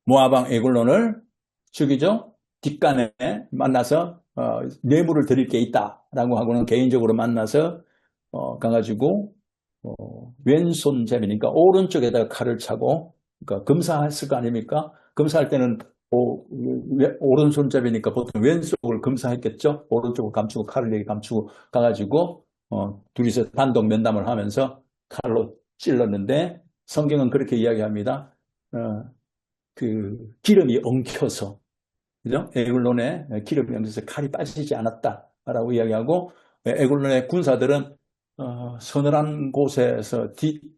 모압왕 에글론을 죽이죠. 뒷간에 만나서 뇌물을 드릴 게 있다라고 하고는 개인적으로 만나서 가가지고 왼손잡이니까 오른쪽에다가 칼을 차고 그러니까 검사했을 거 아닙니까? 검사할 때는 오른손잡이니까 보통 왼쪽을 검사했겠죠. 오른쪽을 감추고 칼을 여기 감추고 가가지고 둘이서 단독 면담을 하면서 칼로 찔렀는데 성경은 그렇게 이야기합니다. 그 기름이 엉켜서 그죠? 에글론에 기름이 엉켜서 칼이 빠지지 않았다라고 이야기하고 에글론의 군사들은 서늘한 곳에서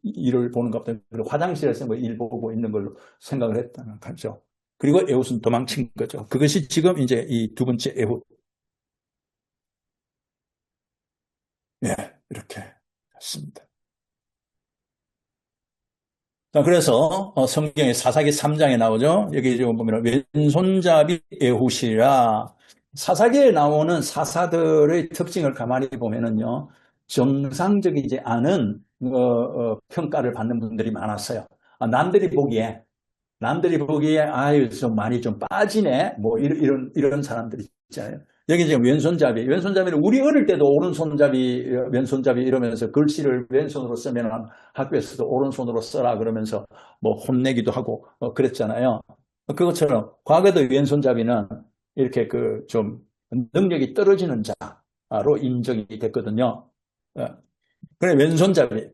일을 보는 것 같아요. 화장실에서 일 보고 있는 걸로 생각을 했다는 거죠. 그리고 에훗은 도망친 거죠. 그것이 지금 이제 이 두 번째 에훗. 예, 이렇게 됐습니다. 자, 그래서 성경의 사사기 3장에 나오죠. 여기 지금 보면 왼손잡이 에훗이라 사사기에 나오는 사사들의 특징을 가만히 보면은요. 정상적이지 않은 평가를 받는 분들이 많았어요. 남들이 보기에 아유 좀 많이 좀 빠지네 뭐 이런 사람들이 있잖아요. 여기 지금 왼손잡이는 우리 어릴 때도 오른손잡이 왼손잡이 이러면서 글씨를 왼손으로 쓰면 학교에서도 오른손으로 써라 그러면서 뭐 혼내기도 하고 그랬잖아요. 그것처럼 과거에도 왼손잡이는 이렇게 그 좀 능력이 떨어지는 자로 인정이 됐거든요. 그래 왼손잡이.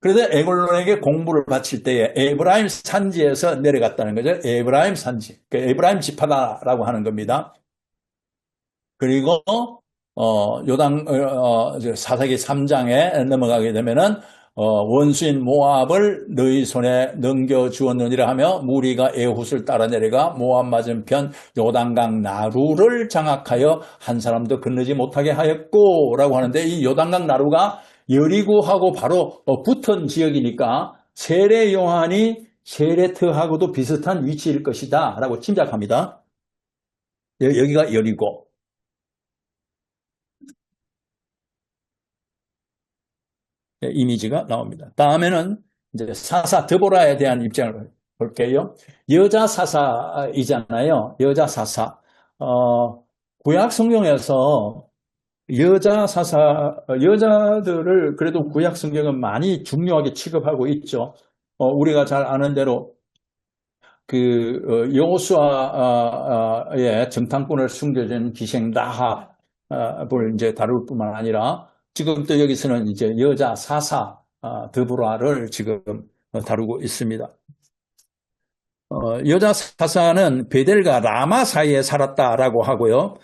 그래서 에글론에게 공부를 바칠 때에 에브라임 산지에서 내려갔다는 거죠. 에브라임 산지. 에브라임 지파다라고 하는 겁니다. 그리고 사사기 3장에 넘어가게 되면은 원수인 모압을 너희 손에 넘겨주었느니라 하며 무리가 에훗을 따라 내려가 모압 맞은편 요단강 나루를 장악하여 한 사람도 건너지 못하게 하였고 라고 하는데 이 요단강 나루가 여리고하고 바로 붙은 지역이니까 세례 요한이 세례터하고도 비슷한 위치일 것이다 라고 짐작합니다. 여기가 여리고. 이미지가 나옵니다. 다음에는 이제 사사 드보라에 대한 입장을 볼게요. 여자 사사이잖아요. 여자 사사. 구약 성경에서 여자들을 그래도 구약 성경은 많이 중요하게 취급하고 있죠. 우리가 잘 아는 대로 여호수아의 정탐꾼을 숨겨준 기생 라합을 이제 다룰 뿐만 아니라 지금 또 여기서는 이제 여자 사사 드보라를 지금 다루고 있습니다. 여자 사사는 베델과 라마 사이에 살았다라고 하고요.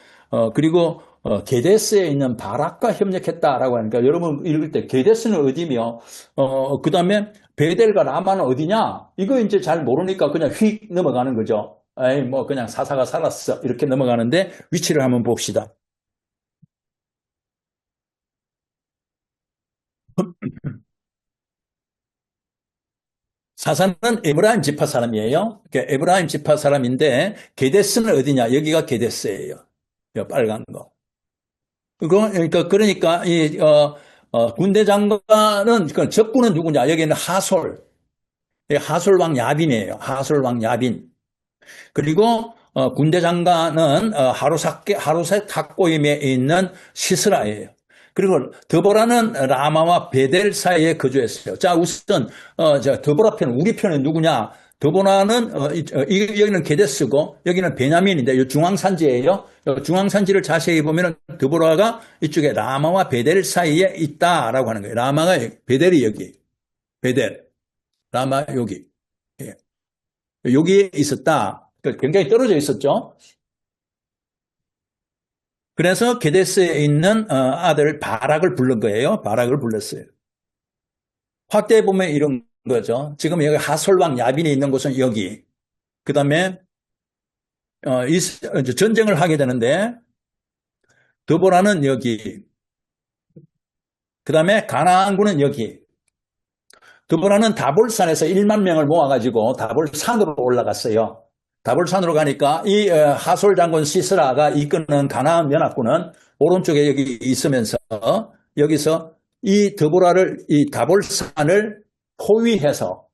그리고 게데스에 있는 바락과 협력했다라고 하니까 여러분 읽을 때 게데스는 어디며 그 다음에 베델과 라마는 어디냐? 이거 이제 잘 모르니까 그냥 휙 넘어가는 거죠. 에이, 뭐 그냥 사사가 살았어 이렇게 넘어가는데 위치를 한번 봅시다. 사사는 에브라임 지파 사람이에요. 에브라임 지파 사람인데 게데스는 어디냐? 여기가 게데스예요. 빨간 거. 그러니까 군대 장관은 적군은 누구냐? 여기는 하솔 왕 야빈이에요. 하솔 왕 야빈. 그리고 군대 장관은 하루셋 탁고임에 있는 시스라예요. 그리고 드보라는 라마와 베델 사이에 거주했어요. 자, 우선 드보라 편, 우리 편은 누구냐? 드보라는 여기는 게데스고 여기는 베냐민인데 이 중앙산지예요. 중앙산지를 자세히 보면은 드보라가 이쪽에 라마와 베델 사이에 있다라고 하는 거예요. 라마가 베델이 여기, 베델, 라마 여기, 여기에 있었다. 굉장히 떨어져 있었죠. 그래서 게데스에 있는 아들 바락을 부른 거예요. 바락을 불렀어요. 확대해 보면 이런 거죠. 지금 여기 하솔왕 야빈이 있는 곳은 여기. 그 다음에 전쟁을 하게 되는데 드보라는 여기. 그 다음에 가나안군은 여기. 드보라는 다볼산에서 1만 명을 모아가지고 다볼산으로 올라갔어요. 다볼산으로 가니까 이 하솔 장군 시스라가 이끄는 가나안 연합군은 오른쪽에 여기 있으면서 여기서 이 드보라를 이 다볼산을 포위해서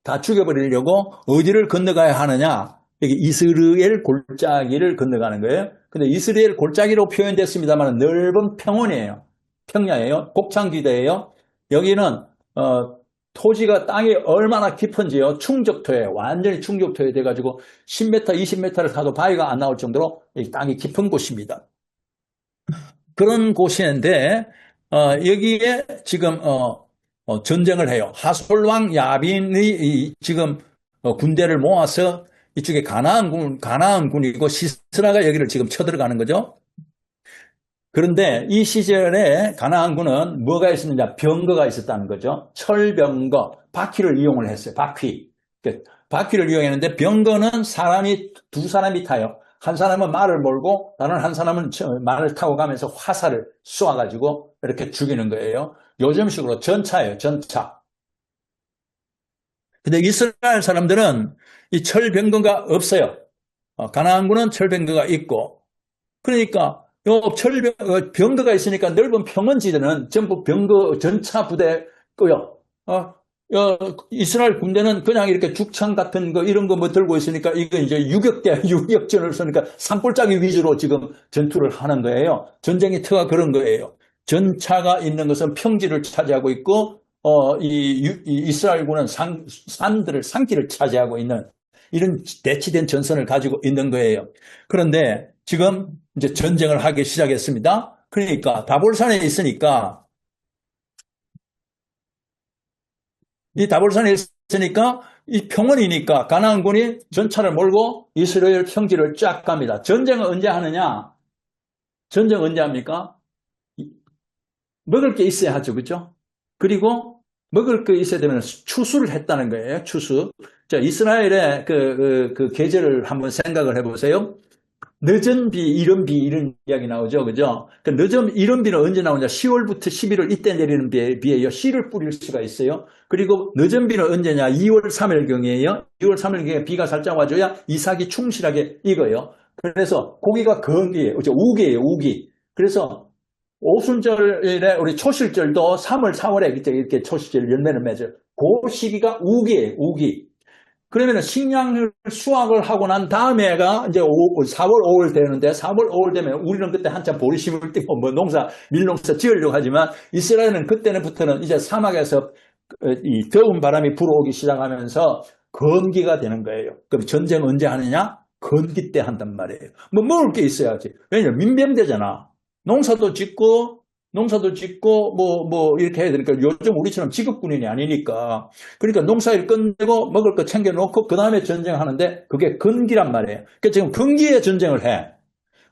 다 죽여버리려고 어디를 건너가야 하느냐? 여기 이스라엘 골짜기를 건너가는 거예요. 근데 이스라엘 골짜기로 표현됐습니다만 넓은 평원이에요. 평야예요. 곡창지대예요. 여기는 토지가 땅이 얼마나 깊은지요. 충적토에 완전히 충적토에 돼가지고 10m, 20m를 가도 바위가 안 나올 정도로 땅이 깊은 곳입니다. 그런 곳인데 여기에 지금 전쟁을 해요. 하솔왕 야빈이 지금 군대를 모아서 이쪽에 가나안군이고 시스라가 여기를 지금 쳐들어가는 거죠. 그런데 이 시절에 가나안군은 뭐가 있었느냐? 병거가 있었다는 거죠. 철병거, 바퀴를 이용을 했어요. 바퀴를 이용했는데 병거는 두 사람이 타요. 한 사람은 말을 몰고 다른 한 사람은 말을 타고 가면서 화살을 쏘아가지고 이렇게 죽이는 거예요. 요즘식으로 전차예요. 전차. 근데 이스라엘 사람들은 이 철병거가 없어요. 가나안군은 철병거가 있고 그러니까 병거가 있으니까 넓은 평원지대는 전부 병거 전차 부대고요. 이스라엘 군대는 그냥 이렇게 죽창 같은 거 이런 거 뭐 들고 있으니까 이거 이제 유격전을 쓰니까 산골짜기 위주로 지금 전투를 하는 거예요. 전쟁의 터가 그런 거예요. 전차가 있는 것은 평지를 차지하고 있고 이스라엘군은 산길을 차지하고 있는 이런 대치된 전선을 가지고 있는 거예요. 그런데 지금 이제 전쟁을 하기 시작했습니다. 그러니까 다볼산에 있으니까 이 평원이니까 가나안군이 전차를 몰고 이스라엘 평지를 쫙 갑니다. 전쟁은 언제 하느냐? 전쟁 언제 합니까? 먹을 게 있어야 하죠. 그렇죠? 그리고 먹을 게 있어야 되면 추수를 했다는 거예요. 추수. 자, 이스라엘의 그 계절을 한번 생각을 해보세요. 늦은 비, 이른 비 이런 이야기 나오죠. 그죠? 그 늦은 이른 비는 언제 나오냐? 10월부터 11월 이때 내리는 비에요. 씨를 뿌릴 수가 있어요. 그리고 늦은 비는 언제냐? 2월 3일경이에요. 2월 3일경에 비가 살짝 와줘야 이삭이 충실하게 익어요. 그래서 고기가 건기예요. 우기예요. 우기. 그래서 오순절에 우리 초실절도 3월, 4월에 이렇게 초실절 열매를 맺어요. 그 시기가 우기예요. 우기. 그러면 식량을 수확을 하고 난 다음에가 이제 4월, 5월 되는데 4월, 5월 되면 우리는 그때 한참 보리 심을 때고 뭐 밀농사 지으려고 하지만 이스라엘은 그때부터는 이제 사막에서 이 더운 바람이 불어오기 시작하면서 건기가 되는 거예요. 그럼 전쟁 언제 하느냐? 건기 때 한단 말이에요. 뭐 먹을 게 있어야지. 왜냐면 민병되잖아. 농사도 짓고 뭐 이렇게 해야 되니까 요즘 우리처럼 직업군인이 아니니까. 그러니까 농사일 끝내고 먹을 거 챙겨놓고 그 다음에 전쟁하는데 그게 건기란 말이에요. 그러니까 지금 건기에 전쟁을 해.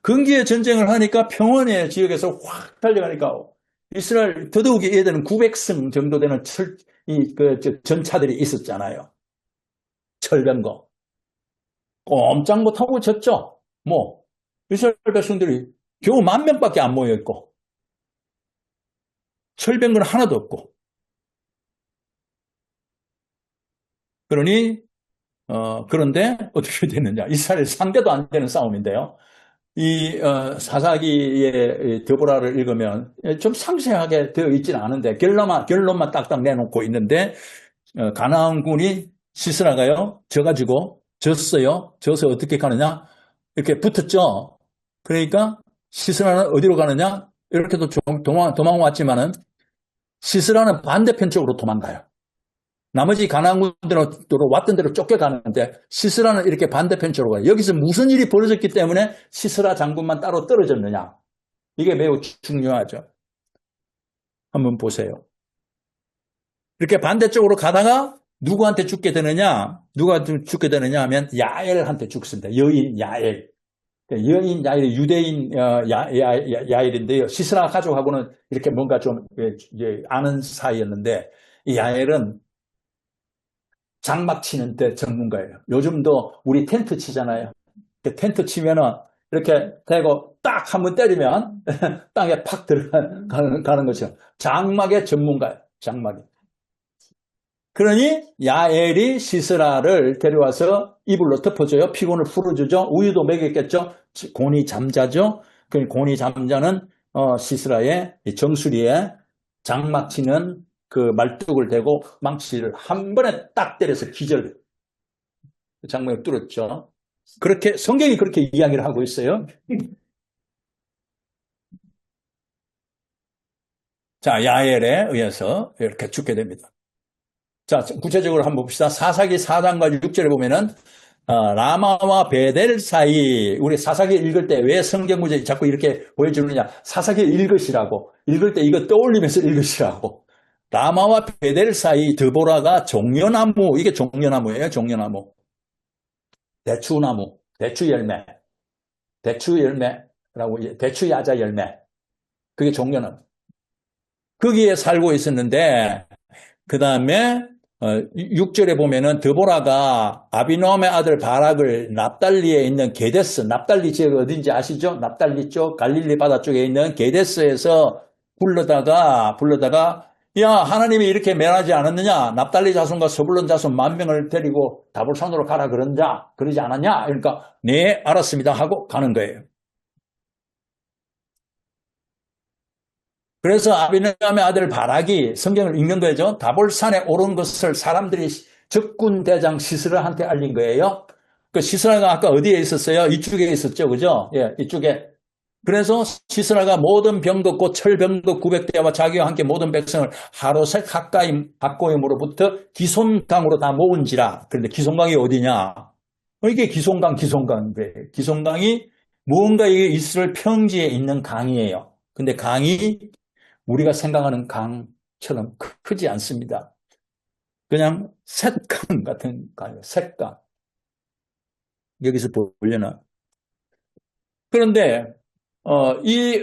건기에 전쟁을 하니까 평원의 지역에서 확 달려가니까 이스라엘 더더욱이 얘들은 900성 정도 되는 전차들이 있었잖아요. 철병거. 꼼짝 못하고 졌죠. 뭐 이스라엘 백성들이 겨우 10,000명밖에 안 모여있고 철병거는 하나도 없고 그런데 어떻게 됐느냐. 이스라엘 상대도 안 되는 싸움인데요. 이 사사기의 드보라를 읽으면 좀 상세하게 되어 있지는 않은데 결론만 딱딱 내놓고 있는데 가나안군이 시스라가요 져가지고 졌어요. 져서 어떻게 가느냐 이렇게 붙었죠. 그러니까 시스라는 어디로 가느냐 이렇게도 도망왔지만은 시스라는 반대편 쪽으로 도망가요. 나머지 가나안군들은 왔던 대로 쫓겨가는데 시스라는 이렇게 반대편 쪽으로 가요. 여기서 무슨 일이 벌어졌기 때문에 시스라 장군만 따로 떨어졌느냐. 이게 매우 중요하죠. 한번 보세요. 이렇게 반대쪽으로 가다가 누구한테 죽게 되느냐? 누가 죽게 되느냐 하면 야엘한테 죽습니다. 여인 야엘. 여인 야엘이 유대인 야엘인데요. 시스라 가족하고는 이렇게 뭔가 좀 아는 사이였는데 이 야엘은 장막 치는 데 전문가예요. 요즘도 우리 텐트 치잖아요. 텐트 치면은 이렇게 대고 딱 한번 때리면 땅에 팍 들어가는 거죠. 장막의 전문가예요. 장막이. 그러니 야엘이 시스라를 데려와서 이불로 덮어줘요. 피곤을 풀어주죠. 우유도 먹였겠죠. 곤이 잠자죠. 그 곤이 잠자는 시스라의 정수리에 장막 치는 그 말뚝을 대고 망치를 한 번에 딱 때려서 기절. 장막을 뚫었죠. 그렇게 성경이 그렇게 이야기를 하고 있어요. 자, 야엘에 의해서 이렇게 죽게 됩니다. 자, 구체적으로 한번 봅시다. 사사기 4장과 6절에 보면은 라마와 베델 사이, 우리 사사기 읽을 때 왜 성경 구절이 자꾸 이렇게 보여주느냐. 사사기 읽으시라고. 읽을 때 이거 떠올리면서 읽으시라고. 라마와 베델 사이 드보라가 종려나무, 이게 종려나무예요. 종려나무. 대추나무, 대추열매라고, 대추야자 열매. 그게 종려나무. 거기에 살고 있었는데, 그 다음에 6절에 보면은 드보라가 아비노함의 아들 바락을 납달리에 있는 게데스, 납달리 지역 어딘지 아시죠? 납달리 쪽 갈릴리 바다 쪽에 있는 게데스에서 불러다가 야, 하나님이 이렇게 멸하지 않았느냐? 납달리 자손과 서불론 자손 10,000명을 데리고 다볼산으로 가라 그러지 않았냐? 그러니까 네, 알았습니다 하고 가는 거예요. 그래서 아비노함의 아들 바락이 성경을 읽는 거죠. 다볼산에 오른 것을 사람들이 적군 대장 시스라한테 알린 거예요. 그 시스라가 아까 어디에 있었어요? 이쪽에 있었죠. 그죠? 예, 이쪽에. 그래서 시스라가 모든 병거 곧 철병거 900대와 자기와 함께 모든 백성을 하루색 학고임으로부터 기손강으로 다 모은지라. 그런데 기손강이 어디냐? 이게 기손강인데 기손강이 무언가 이게 이스라엘 평지에 있는 강이에요. 근데 강이 우리가 생각하는 강처럼 크지 않습니다. 그냥 샛강 같은 강이에요. 샛강. 여기서 보려나. 그런데 이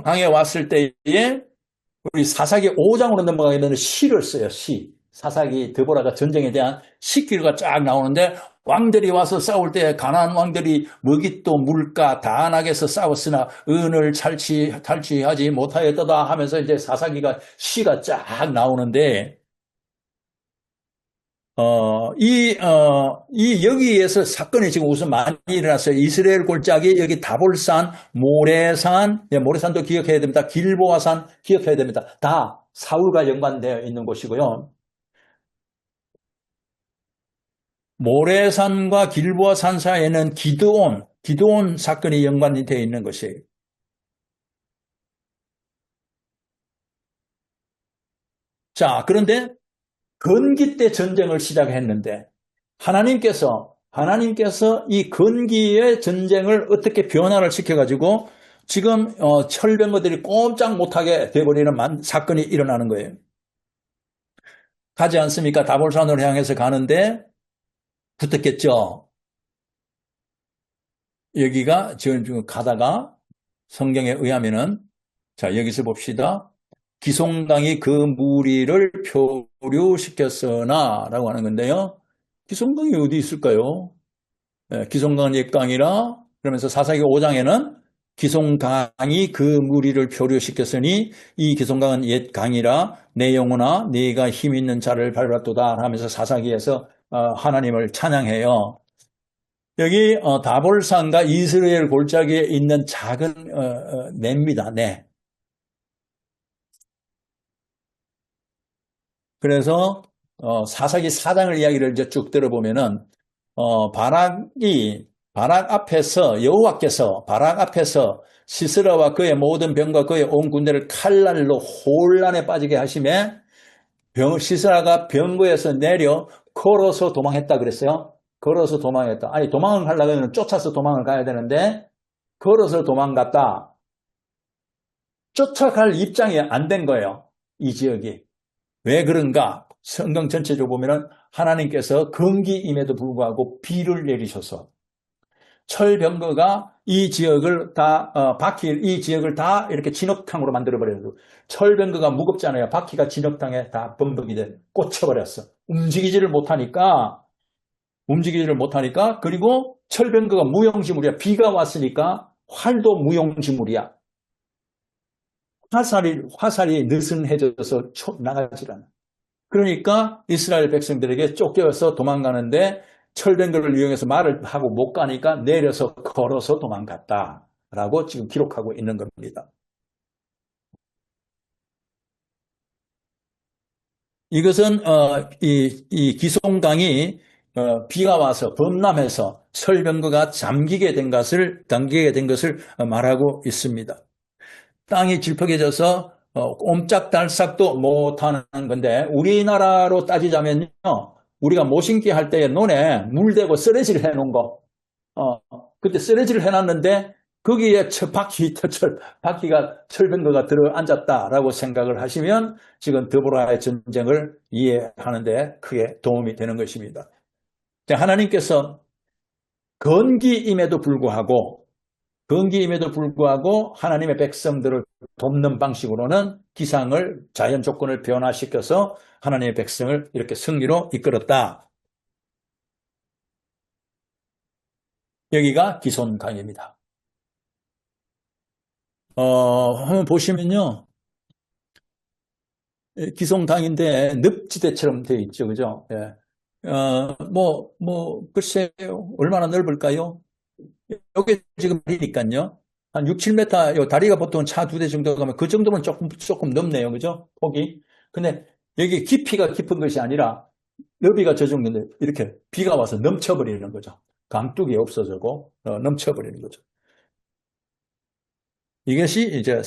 강에 왔을 때에 우리 사사기 5장으로 넘어가게 되는 시를 써요. 시. 사사기 드보라가 전쟁에 대한 시기가 쫙 나오는데 왕들이 와서 싸울 때 가나안 왕들이 먹잇도 물가 다안하게서 싸웠으나 은을 탈취하지 못하였다 하면서 이제 사사기가 시가 쫙 나오는데 여기에서 사건이 지금 우선 많이 일어났어요. 이스라엘 골짜기, 여기 다볼산, 모래산도 기억해야 됩니다. 길보아산 기억해야 됩니다. 다 사울과 연관되어 있는 곳이고요. 모래산과 길보아산 사이에는 기드온 사건이 연관이 되어 있는 것이에요. 자, 그런데 건기 때 전쟁을 시작했는데 하나님께서 이 건기의 전쟁을 어떻게 변화를 시켜가지고 지금 철병거들이 꼼짝 못하게 돼버리는 사건이 일어나는 거예요. 가지 않습니까? 다볼산으로 향해서 가는데 붙었겠죠. 여기가 지금 가다가 성경에 의하면은 자 여기서 봅시다. 기송강이 그 무리를 표류시켰으나 라고 하는 건데요. 기송강이 어디 있을까요? 기송강은 옛강이라 그러면서 사사기 5장에는 기송강이 그 무리를 표류시켰으니 이 기송강은 옛강이라 내 영혼아 네가 힘 있는 자를 밟았도다 하면서 사사기에서 하나님을 찬양해요. 여기 다볼산과 이스라엘 골짜기에 있는 작은 내입니다. 내. 그래서 사사기 4장을 이야기를 이제 쭉 들어보면은 바락 앞에서 시스라와 그의 모든 병과 그의 온 군대를 칼날로 혼란에 빠지게 하심에 시스라가 병거에서 내려 걸어서 도망했다 그랬어요. 걸어서 도망했다. 아니 도망을 하려면 쫓아서 도망을 가야 되는데 걸어서 도망갔다. 쫓아갈 입장이 안 된 거예요. 이 지역이. 왜 그런가? 성경 전체적으로 보면은 하나님께서 건기임에도 불구하고 비를 내리셔서 철병거가 이 지역을 다 이 지역을 다 이렇게 진흙탕으로 만들어 버려요. 철병거가 무겁잖아요. 바퀴가 진흙탕에 다 범벅이 돼 꽂혀버렸어. 움직이지를 못하니까 그리고 철병거가 무용지물이야. 비가 왔으니까 활도 무용지물이야. 화살이 느슨해져서 나가질 않아. 그러니까 이스라엘 백성들에게 쫓겨서 도망가는데 철병거를 이용해서 말을 하고 못 가니까 내려서 걸어서 도망갔다라고 지금 기록하고 있는 겁니다. 이것은 이 기송강이 비가 와서 범람해서 철병거가 잠기게 된 것을 말하고 있습니다. 땅이 질퍽해져서 옴짝달싹도 못하는 건데 우리나라로 따지자면요. 우리가 모신기 할 때에 논에 물 대고 쓰레기를 해놓은 거 그때 쓰레기를 해놨는데 거기에 바퀴가 철병거가 들어앉았다라고 생각을 하시면 지금 드보라의 전쟁을 이해하는 데 크게 도움이 되는 것입니다. 하나님께서 건기임에도 불구하고 하나님의 백성들을 돕는 방식으로는 기상을 자연 조건을 변화시켜서 하나님의 백성을 이렇게 승리로 이끌었다. 여기가 기손강입니다. 한번 보시면요. 기송강인데 늪지대처럼 되어 있죠. 그죠? 예. 글쎄요. 얼마나 넓을까요? 여기 지금 다리니까요. 한 6, 7m, 요 다리가 보통 차 2대 정도 가면 그 정도면 조금 넘네요. 그죠? 폭이. 근데 여기 깊이가 깊은 것이 아니라 너비가 저 정도인데 이렇게 비가 와서 넘쳐버리는 거죠. 강둑이 없어지고 넘쳐버리는 거죠. 이것이 이제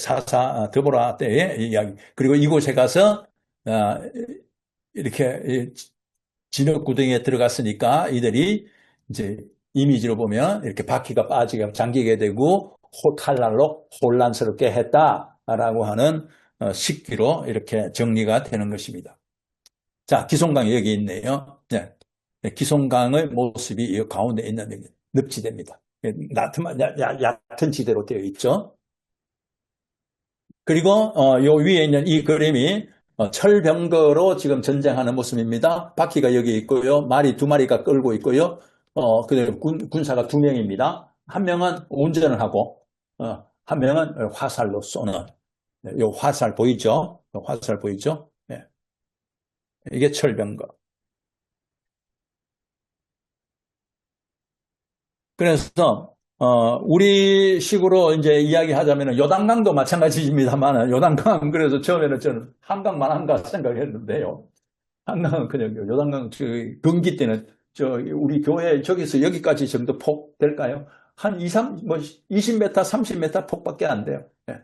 드보라 때의 이야기. 그리고 이곳에 가서 이렇게 진흙구덩이에 들어갔으니까 이들이 이제 이미지로 보면 이렇게 바퀴가 빠지게 잠기게 되고 칼날로 혼란스럽게 했다라고 하는 식기로 이렇게 정리가 되는 것입니다. 자, 기송강이 여기 있네요. 네. 기송강의 모습이 이 가운데 있는 늪지대입니다. 얕은 지대로 되어 있죠. 그리고 요 위에 있는 이 그림이 철병거로 지금 전쟁하는 모습입니다. 바퀴가 여기 있고요. 말이 2마리가 끌고 있고요. 그다음에 군사가 2명입니다. 한 명은 운전을 하고 한 명은 화살로 쏘는. 요 화살 보이죠? 화살 보이죠? 네. 이게 철병거. 그래서 우리 식으로 이제 이야기하자면 요단강도 마찬가지입니다만 요단강 그래서 처음에는 저는 한강만 한가 생각했는데요. 한강은 그냥 요단강 건기 때는 우리 교회 저기서 여기까지 정도 폭 될까요? 한 20m, 30m 폭밖에 안 돼요. 네.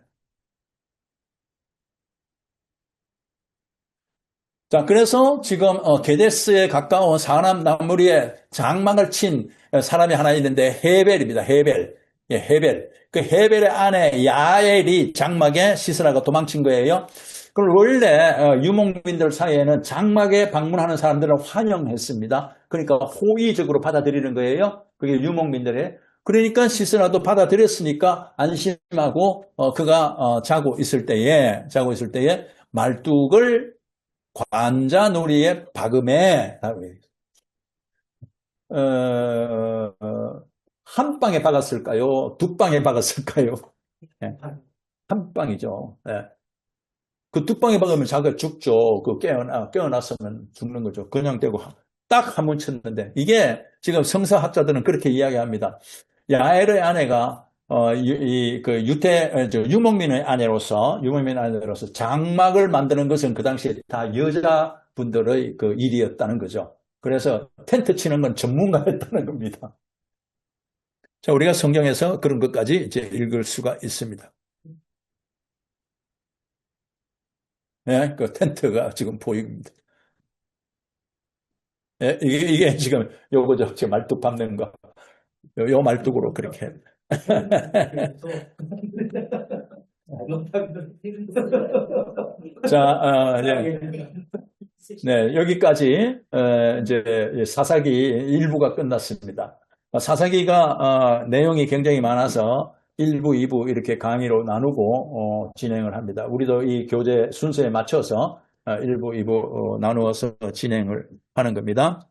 자, 그래서 지금 게데스에 가까운 사람 나무리에 장막을 친 사람이 하나 있는데 헤벨입니다. 헤벨. 예, 헤벨. 그 헤벨의 아내 야엘이 장막에 시스라가 도망친 거예요. 그럼 원래 유목민들 사이에는 장막에 방문하는 사람들을 환영했습니다. 그러니까 호의적으로 받아들이는 거예요. 그게 유목민들의. 그러니까 시스라도 받아들였으니까 안심하고 그가 자고 있을 때에 말뚝을 관자놀이에 박음에 한 방에 박았을까요? 두 방에 박았을까요? 예, 한 방이죠. 예. 그 두 방에 박으면 자기가 죽죠. 그 깨어났으면 죽는 거죠. 그냥 되고 딱 한 번 쳤는데 이게 지금 성서학자들은 그렇게 이야기합니다. 야엘의 아내가 유목민의 아내로서 장막을 만드는 것은 그 당시에 다 여자분들의 그 일이었다는 거죠. 그래서 텐트 치는 건 전문가였다는 겁니다. 자, 우리가 성경에서 그런 것까지 이제 읽을 수가 있습니다. 예, 그 텐트가 지금 보입니다. 예, 이게 지금 요거죠. 지금 말뚝 밟는 거. 요 말뚝으로 그렇게. 자, 네, 여기까지 이제 사사기 1부가 끝났습니다. 사사기가 내용이 굉장히 많아서 1부, 2부 이렇게 강의로 나누고 진행을 합니다. 우리도 이 교재 순서에 맞춰서 1부, 2부 나누어서 진행을 하는 겁니다.